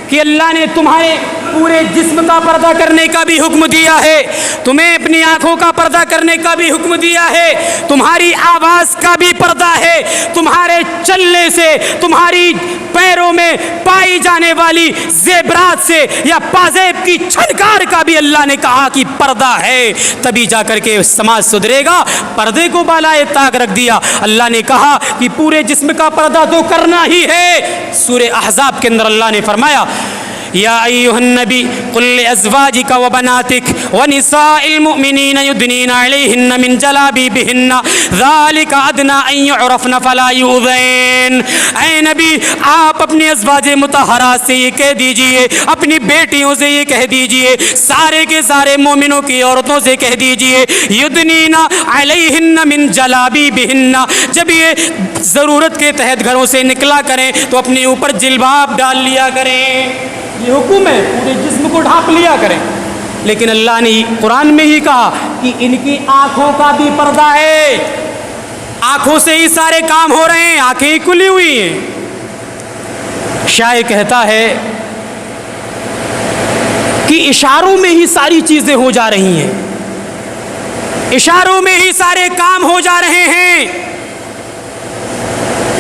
کہ اللہ نے تمہارے پورے جسم کا پردہ کرنے کا بھی حکم دیا ہے, تمہیں اپنی آنکھوں کا پردہ کرنے کا بھی حکم دیا ہے, تمہاری آواز کا بھی پردہ ہے, تمہارے چلنے سے, تمہاری پیروں میں پائی جانے والی زیورات سے یا پازیب کی چھنکار کا بھی اللہ نے کہا کہ پردہ ہے. تبھی جا کر کے سماج سدھرے گا. پردے کو بالائے طاق رکھ دیا. اللہ نے کہا کہ پورے جسم کا پردہ تو کرنا ہی ہے. سورہ احزاب کے اندر اللہ نے فرمایا, یا ایھا النبی قل لازواجک وبناتک ونساء المؤمنین یدنین علیہن من جلابیبہن ذالک ادنی ان یعرفن فلا یؤذین. اے نبی, آپ اپنی ازواج مطہرات سے یہ کہہ دیجئے, اپنی بیٹیوں سے یہ کہہ دیجئے, سارے کے سارے مومنوں کی عورتوں سے کہہ دیجئے, یدنین علیہن من جلابیبہن, جب یہ ضرورت کے تحت گھروں سے نکلا کریں تو اپنے اوپر جلباب ڈال لیا کریں. یہ حکم ہے, پورے جسم کو ڈھانپ لیا کریں. لیکن اللہ نے قرآن میں ہی کہا کہ ان کی آنکھوں کا بھی پردہ ہے. آنکھوں سے ہی سارے کام ہو رہے ہیں, آنکھیں ہی کھلی ہوئی ہیں. شاعر کہتا ہے کہ اشاروں میں ہی ساری چیزیں ہو جا رہی ہیں, اشاروں میں ہی سارے کام ہو جا رہے ہیں,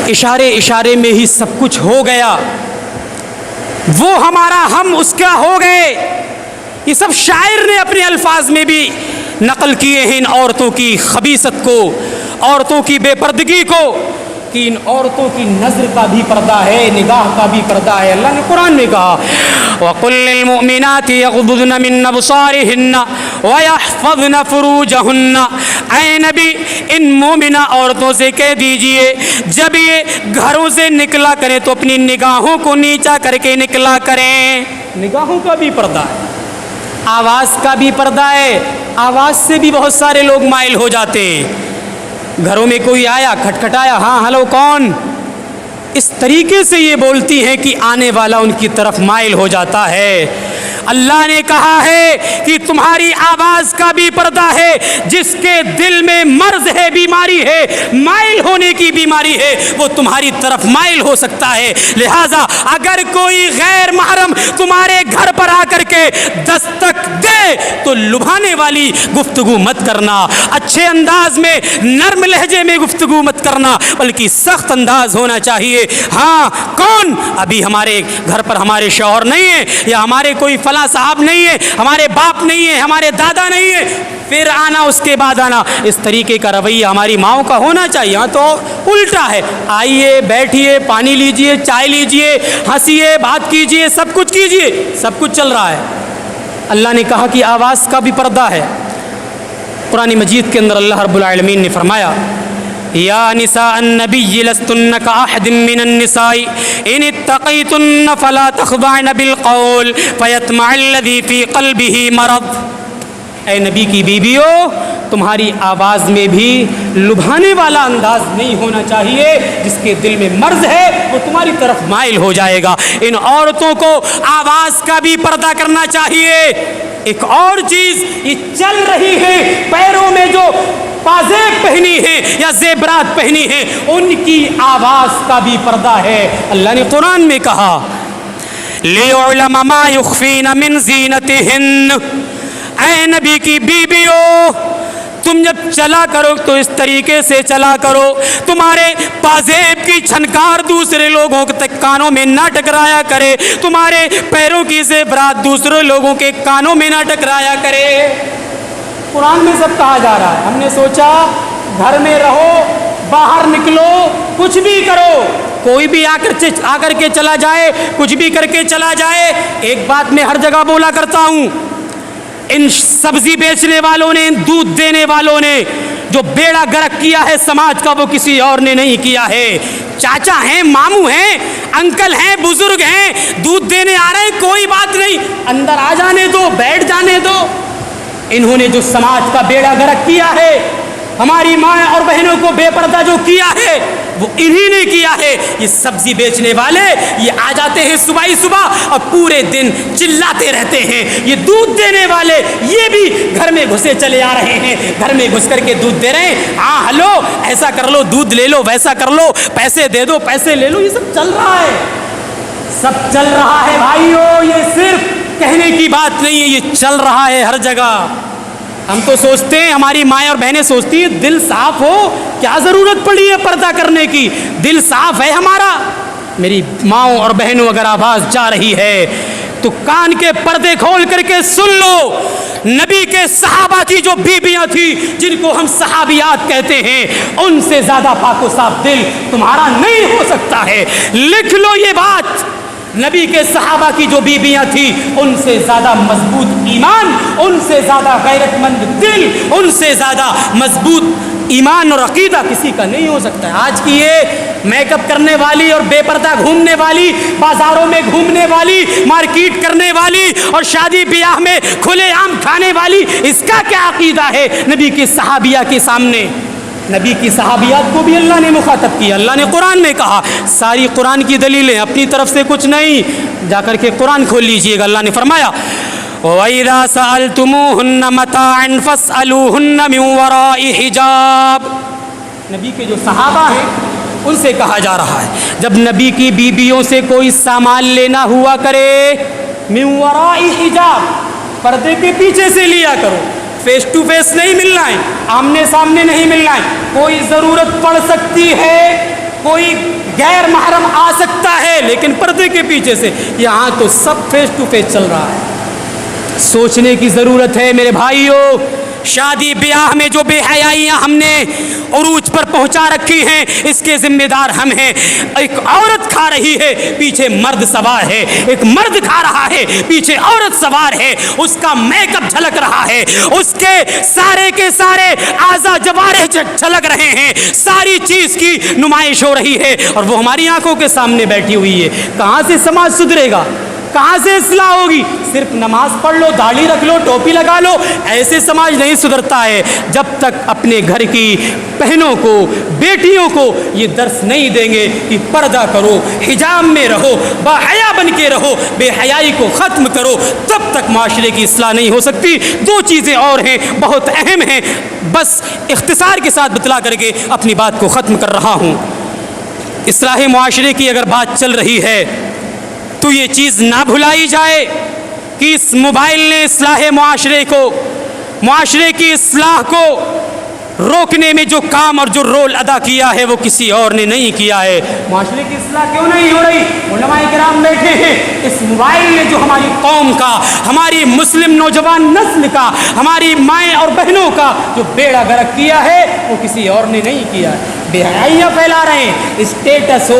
اشارے اشارے میں ہی سب کچھ ہو گیا. وہ ہمارا ہم اس کا ہو گئے. یہ سب شاعر نے اپنے الفاظ میں بھی نقل کیے ہیں ان عورتوں کی خبیثت کو, عورتوں کی بے پردگی کو, کہ ان عورتوں کی نظر کا بھی پردہ ہے, نگاہ کا بھی پردہ ہے. اللہ نے قرآن میں کہا وَقُلْ لِلْمُؤْمِنَاتِ يَغْضُضْنَ مِن أَبْصَارِهِنَّ وَيَحْفَظْنَ فُرُوجَهُنَّ. اے نبی, ان مومنہ عورتوں سے کہہ دیجئے جب یہ گھروں سے نکلا کریں تو اپنی نگاہوں کو نیچا کر کے نکلا کریں. نگاہوں کا بھی پردہ ہے, آواز کا بھی پردہ ہے. آواز سے بھی بہت سارے لوگ مائل ہو جاتے ہیں. گھروں میں کوئی آیا, کھٹکھٹایا, ہاں ہلو کون, اس طریقے سے یہ بولتی ہیں کہ آنے والا ان کی طرف مائل ہو جاتا ہے. اللہ نے کہا ہے کہ تمہاری آواز کا بھی پردہ ہے. جس کے دل میں مرض ہے, بیماری ہے, مائل ہونے کی بیماری ہے, وہ تمہاری طرف مائل ہو سکتا ہے. لہذا اگر کوئی غیر محرم تمہارے گھر پر آ کر کے دستک دے تو لبھانے والی گفتگو مت کرنا, اچھے انداز میں نرم لہجے میں گفتگو مت کرنا, بلکہ سخت انداز ہونا چاہیے. ہاں کون, ابھی ہمارے گھر پر ہمارے شوہر نہیں ہے, یا ہمارے کوئی فلاں صاحب نہیں ہے, ہمارے باپ نہیں ہے, ہمارے دادا نہیں ہے, پھر آنا, اس کے بعد آنا. اس طریقے کا رویہ ہماری ماؤں کا ہونا چاہیے. ہاں تو الٹا ہے, آئیے, بیٹھیے, پانی لیجئے, چائے لیجئے, ہنسیے, بات کیجئے, سب کچھ کیجئے, سب کچھ چل رہا ہے. اللہ نے کہا کہ آواز کا بھی پردہ ہے. قرآن مجید کے اندر اللہ رب العالمین نے فرمایا یا نساء النبی لستن کاحد من النساء ان اتقیتن فلا تخضعن بالقول فیطمع الذی فی قلبہ مرض. اے نبی کی بیویوں، تمہاری آواز میں بھی لبھانے والا انداز نہیں ہونا چاہیے. جس کے دل میں مرض ہے وہ تمہاری طرف مائل ہو جائے گا. ان عورتوں کو آواز کا بھی پردہ کرنا چاہیے. ایک اور چیز، یہ چل رہی ہے پیروں میں جو پازیب پہنی ہے یا زیورات پہنی ہے، ان کی آواز کا بھی پردہ ہے. اللہ نے قرآن میں کہا لِيُعْلَمَ مَا يُخْفِينَ مِن زِينَتِهِنَّ. اے نبی کی بیویوں، تم جب چلا کرو تو اس طریقے سے چلا کرو، تمہارے پازیب کی چھنکار دوسرے لوگوں تک کانوں میں نہ ٹکرایا کرے، تمہارے پیروں کی زیورات دوسرے لوگوں کے کانوں میں نہ ٹکرایا کرے. قرآن میں سب کہا جا رہا ہے. ہم نے سوچا گھر میں رہو، باہر نکلو، کچھ بھی کرو، کوئی بھی آ کر کے چلا جائے، کچھ بھی کر کے چلا جائے. ایک بات میں ہر جگہ بولا کرتا ہوں، ان سبزی بیچنے والوں نے، دودھ دینے والوں نے جو بیڑا گرک کیا ہے سماج کا، وہ کسی اور نے نہیں کیا ہے. چاچا ہیں، ماموں ہیں، انکل ہیں، بزرگ ہیں، دودھ دینے آ رہے ہیں، کوئی بات نہیں، اندر آ جانے دو، بیٹھ جانے دو. انہوں نے جو سماج کا بیڑا گرک کیا ہے، ہماری ماں اور بہنوں کو بے پردہ جو کیا ہے، وہ انہی نے کیا ہے. یہ سبزی بیچنے والے یہ آ جاتے ہیں صبح ہی صبح اور پورے دن چلاتے رہتے ہیں. یہ دودھ دینے والے یہ بھی گھر میں گھسے چلے آ رہے ہیں، گھر میں گھس کر کے دودھ دے رہے ہیں. ہاں ہلو، ایسا کر لو، دودھ لے لو، ویسا کر لو، پیسے دے دو، پیسے لے لو. یہ سب چل رہا ہے، سب چل رہا ہے بھائیو. یہ صرف کہنے کی بات نہیں ہے، یہ چل رہا ہے ہر جگہ. ہم تو سوچتے ہیں، ہماری مائیں اور بہنیں سوچتی ہیں دل صاف ہو، کیا ضرورت پڑی ہے پردہ کرنے کی، دل صاف ہے ہمارا. میری ماؤں اور بہنوں، اگر آواز جا رہی ہے تو کان کے پردے کھول کر کے سن لو. نبی کے صحابہ کی جو بیویاں تھیں، جن کو ہم صحابیات کہتے ہیں، ان سے زیادہ پاک و صاف دل تمہارا نہیں ہو سکتا ہے. لکھ لو یہ بات. نبی کے صحابہ کی جو بیویاں تھیں، ان سے زیادہ مضبوط ایمان، ان سے زیادہ غیرت مند دل، ان سے زیادہ مضبوط ایمان اور عقیدہ کسی کا نہیں ہو سکتا ہے. آج کی یہ میک اپ کرنے والی اور بے پردہ گھومنے والی، بازاروں میں گھومنے والی، مارکیٹ کرنے والی اور شادی بیاہ میں کھلے عام کھانے والی، اس کا کیا عقیدہ ہے نبی کی صحابیہ کے سامنے؟ نبی کی صحابیات کو بھی اللہ نے مخاطب کیا. اللہ نے قرآن میں کہا، ساری قرآن کی دلیلیں، اپنی طرف سے کچھ نہیں. جا کر کے قرآن کھول لیجئے گا. اللہ نے فرمایا وَإِذَا سَأَلْتُمُوهُنَّ مَتَاعًا فَاسْأَلُوهُنَّ مِنْ وَرَاءِ حِجَابٍ. نبی کے جو صحابہ ہیں ان سے کہا جا رہا ہے، جب نبی کی بیویوں سے کوئی سامان لینا ہوا کرے، مِنْ وَرَاءِ حِجَاب، پردے کے پیچھے سے لیا کرو. فیس ٹو فیس نہیں ملنا ہے، آمنے سامنے نہیں ملنا ہے. کوئی ضرورت پڑ سکتی ہے، کوئی غیر محرم آ سکتا ہے، لیکن پردے کے پیچھے سے. یہاں تو سب فیس ٹو فیس چل رہا ہے. سوچنے کی ضرورت ہے میرے بھائیوں. شادی بیاہ میں جو بے حیائیاں ہم نے عروج پر پہنچا رکھی ہیں، اس کے ذمہ دار ہم ہیں. ایک عورت کھا رہی ہے، پیچھے مرد سوار ہے. ایک مرد کھا رہا ہے، پیچھے عورت سوار ہے. اس کا میک اپ جھلک رہا ہے، اس کے سارے اعضاء جوارح جھلک رہے ہیں، ساری چیز کی نمائش ہو رہی ہے اور وہ ہماری آنکھوں کے سامنے بیٹھی ہوئی ہے. کہاں سے سماج سدھرے گا؟ کہاں سے اصلاح ہوگی؟ صرف نماز پڑھ لو، داڑھی رکھ لو، ٹوپی لگا لو، ایسے سماج نہیں سدھرتا ہے. جب تک اپنے گھر کی بہنوں کو، بیٹیوں کو یہ درس نہیں دیں گے کہ پردہ کرو، حجاب میں رہو، با حیا بن کے رہو، بے حیائی کو ختم کرو، تب تک معاشرے کی اصلاح نہیں ہو سکتی. دو چیزیں اور ہیں، بہت اہم ہیں، بس اختصار کے ساتھ بتلا کر کے اپنی بات کو ختم کر رہا ہوں. اصلاح معاشرے کی اگر بات چل رہی ہے تو یہ چیز نہ بھلائی جائے کہ اس موبائل نے اصلاح معاشرے کو، معاشرے کی اصلاح کو روکنے میں جو کام اور جو رول ادا کیا ہے وہ کسی اور نے نہیں کیا ہے. معاشرے کی اصلاح کیوں نہیں ہو رہی؟ علماء کرام بیٹھے ہیں. اس موبائل نے جو ہماری قوم کا، ہماری مسلم نوجوان نسل کا، ہماری مائیں اور بہنوں کا جو بیڑا گرک کیا ہے وہ کسی اور نے نہیں کیا ہے. بے حیائیاں پھیلا رہے ہیں، اسٹیٹس ہو،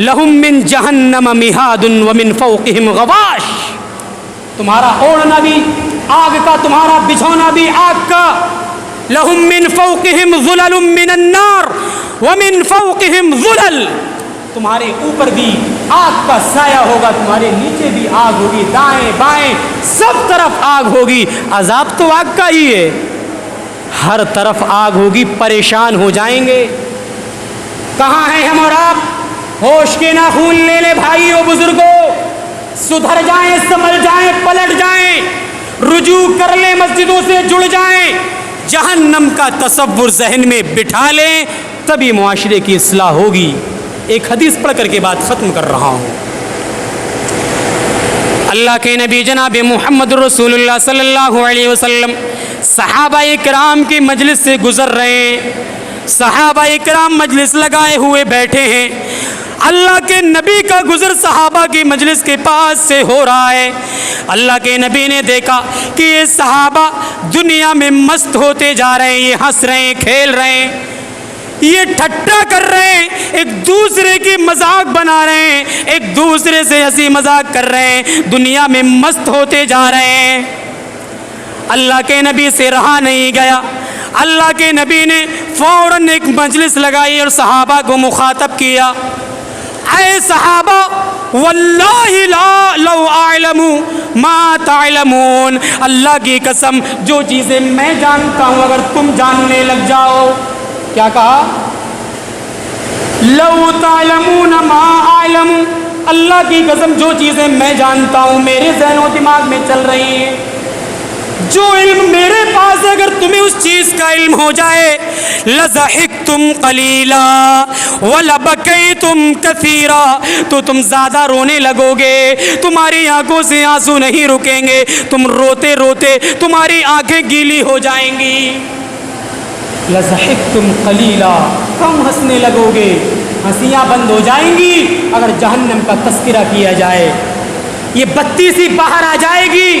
لہم من جہنم مہاد ومن فوقہم غواش، تمہارا اوڑھنا بھی آگ کا، تمہارا بچھونا بھی آگ کا. لہم من فوقہم ظلل من النار ومن فوقہم ظلل، تمہارے اوپر بھی آگ کا سایہ ہوگا، تمہارے نیچے بھی آگ ہوگی، دائیں بائیں سب طرف آگ ہوگی. عذاب تو آگ کا ہی ہے، ہر طرف آگ ہوگی، پریشان ہو جائیں گے. کہاں ہیں ہم اور آپ؟ ہوش کے ناخون لے لے بھائیو بزرگوں، سدھر جائیں، سنبھل جائیں، پلٹ جائیں، رجوع کر لیں، مسجدوں سے جڑ جائیں، جہنم کا تصور ذہن میں بٹھا لیں، تبھی معاشرے کی اصلاح ہوگی. ایک حدیث پڑھ کر کے بات ختم کر رہا ہوں. اللہ کے نبی جناب محمد رسول اللہ صلی اللہ علیہ وسلم صحابہ کرام کی مجلس سے گزر رہے ہیں. صحابہ کرام مجلس لگائے ہوئے بیٹھے ہیں. اللہ کے نبی کا گزر صحابہ کی مجلس کے پاس سے ہو رہا ہے. اللہ کے نبی نے دیکھا کہ یہ صحابہ دنیا میں مست ہوتے جا رہے ہیں، یہ ہنس رہے ہیں، کھیل رہے ہیں، یہ ٹھٹا کر رہے ہیں، ایک دوسرے کی مذاق بنا رہے ہیں، ایک دوسرے سے ہنسی مذاق کر رہے ہیں، دنیا میں مست ہوتے جا رہے ہیں. اللہ کے نبی سے رہا نہیں گیا. اللہ کے نبی نے فوراً ایک مجلس لگائی اور صحابہ کو مخاطب کیا. اے صحابہ، واللہ لا لو اعلم ما تعلمون، اللہ کی قسم جو چیزیں میں جانتا ہوں اگر تم جاننے لگ جاؤ. کیا کہا؟ لو تعلمون ما اعلم، اللہ کی قسم جو چیزیں میں جانتا ہوں، میرے ذہن و دماغ میں چل رہی ہیں، جو علم میرے پاس ہے، اگر تمہیں اس چیز کا علم ہو جائے، لضحکتم قلیلا ولبکیتم کثیرا، تو تم زیادہ رونے لگو گے، تمہاری آنکھوں سے آنسو نہیں رکیں گے، تم روتے روتے تمہاری آنکھیں گیلی ہو جائیں گی. لضحکتم قلیلا، کم ہنسنے لگو گے، ہنسیاں بند ہو جائیں گی اگر جہنم کا تذکرہ کیا جائے. یہ بتی سی باہر آ جائے گی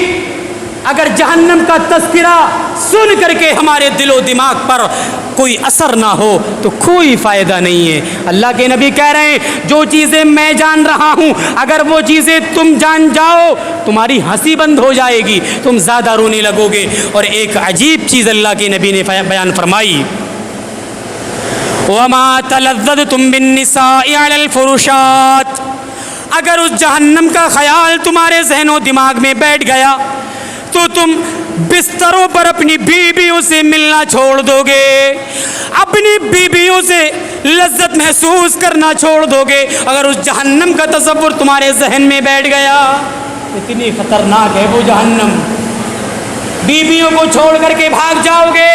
اگر جہنم کا تذکرہ سن کر کے ہمارے دل و دماغ پر کوئی اثر نہ ہو تو کوئی فائدہ نہیں ہے. اللہ کے نبی کہہ رہے ہیں جو چیزیں میں جان رہا ہوں اگر وہ چیزیں تم جان جاؤ تمہاری ہنسی بند ہو جائے گی، تم زیادہ رونے لگو گے. اور ایک عجیب چیز اللہ کے نبی نے بیان فرمائی، وَمَا تَلَذَّذْتُمْ بِالنِّسَاءِ عَلَى الْفُرُشَاتِ، اگر اس جہنم کا خیال تمہارے ذہن و دماغ میں بیٹھ گیا تو تم بستروں پر اپنی بیویوں سے ملنا چھوڑ دو گے، اپنی بیویوں سے لذت محسوس کرنا چھوڑ دو گے. اگر اس جہنم کا تصور تمہارے ذہن میں بیٹھ گیا، اتنی خطرناک ہے وہ جہنم، بیویوں کو چھوڑ کر کے بھاگ جاؤ گے.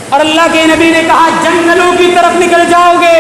اور اللہ کے نبی نے کہا جنگلوں کی طرف نکل جاؤ گے،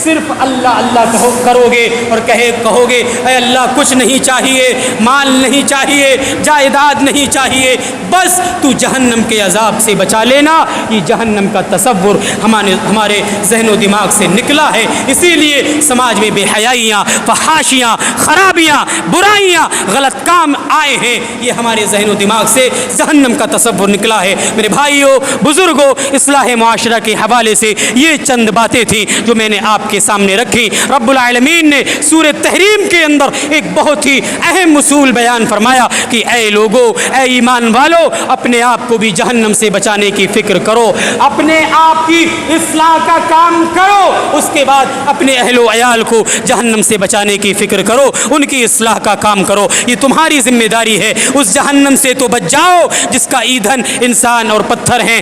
صرف اللہ اللہ کرو گے اور کہو گے اے اللہ کچھ نہیں چاہیے، مال نہیں چاہیے، جائیداد نہیں چاہیے، بس تو جہنم کے عذاب سے بچا لینا. یہ جہنم کا تصور ہمارے ذہن و دماغ سے نکلا ہے، اسی لیے سماج میں بے حیائیاں، فحاشیاں، خرابیاں، برائیاں، غلط کام آئے ہیں. یہ ہمارے ذہن و دماغ سے جہنم کا تصور نکلا ہے. میرے بھائیوں بزرگوں، اصلاح معاشرہ کے حوالے سے یہ چند باتیں تھیں جو میں نے آپ کے سامنے رکھی. رب العالمین نے سورہ تحریم کے اندر ایک بہت ہی اہم اصول بیان فرمایا کہ اے لوگو، اے ایمان والو، اپنے آپ کو بھی جہنم سے بچانے کی فکر کرو، اپنے آپ کی اصلاح کا کام کرو، اس کے بعد اپنے اہل و عیال کو جہنم سے بچانے کی فکر کرو، ان کی اصلاح کا کام کرو. یہ تمہاری ذمہ داری ہے. اس جہنم سے تو بچ جاؤ جس کا ایندھن انسان اور پتھر ہیں.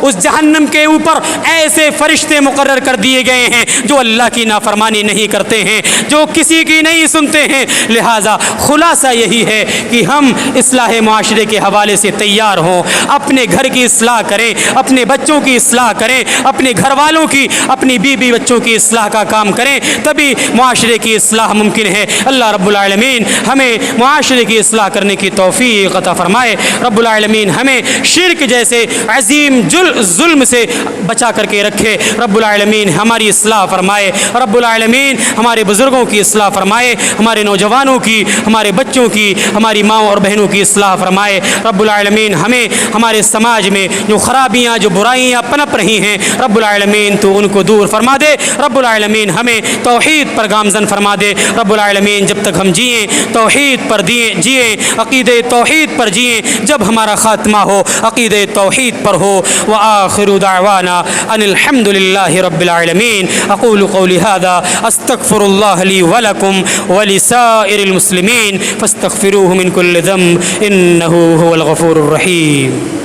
اس جہنم کے اوپر ایسے فرشتے مقرر کر دیے گئے ہیں جو اللہ کی نافرمانی نہیں کرتے ہیں، جو کسی کی نہیں سنتے ہیں. لہٰذا خلاصہ یہی ہے کہ ہم اصلاح معاشرے کے حوالے سے تیار ہوں، اپنے گھر کی اصلاح کریں، اپنے بچوں کی اصلاح کریں، اپنے گھر والوں کی، اپنی بیوی بچوں کی اصلاح کا کام کریں، تبھی معاشرے کی اصلاح ممکن ہے. اللہ رب العالمین ہمیں معاشرے کی اصلاح کرنے کی توفیق عطا فرمائے. رب العالمین ہمیں شرک جیسے عظیم ظلم ظلم سے بچا کر کے رکھے۔ رب العالمین ہماری اصلاح فرمائے، رب العالمین ہمارے بزرگوں کی اصلاح فرمائے، ہمارے نوجوانوں کی، ہمارے بچوں کی، ہماری ماں اور بہنوں کی اصلاح فرمائے۔ رب العالمین ہمیں ہمارے سماج میں جو خرابیاں، جو برائیاں پنپ رہی ہیں، رب العالمین تو ان کو دور فرما دے۔ رب العالمین ہمیں توحید پر گامزن فرما دے۔ رب العالمین جب تک ہم جئیں توحید پر جئیں، عقیدہ توحید پر جئیں، جب ہمارا خاتمہ ہو عقیدہ توحید پر ہو۔ وآخر دعوانا ان الحمد للہ رب العالمین۔ اقول قولی هذا استغفر اللہ لی ولکم ولسائر المسلمین فاستغفروه من كل ذنب انه هو الغفور الرحیم۔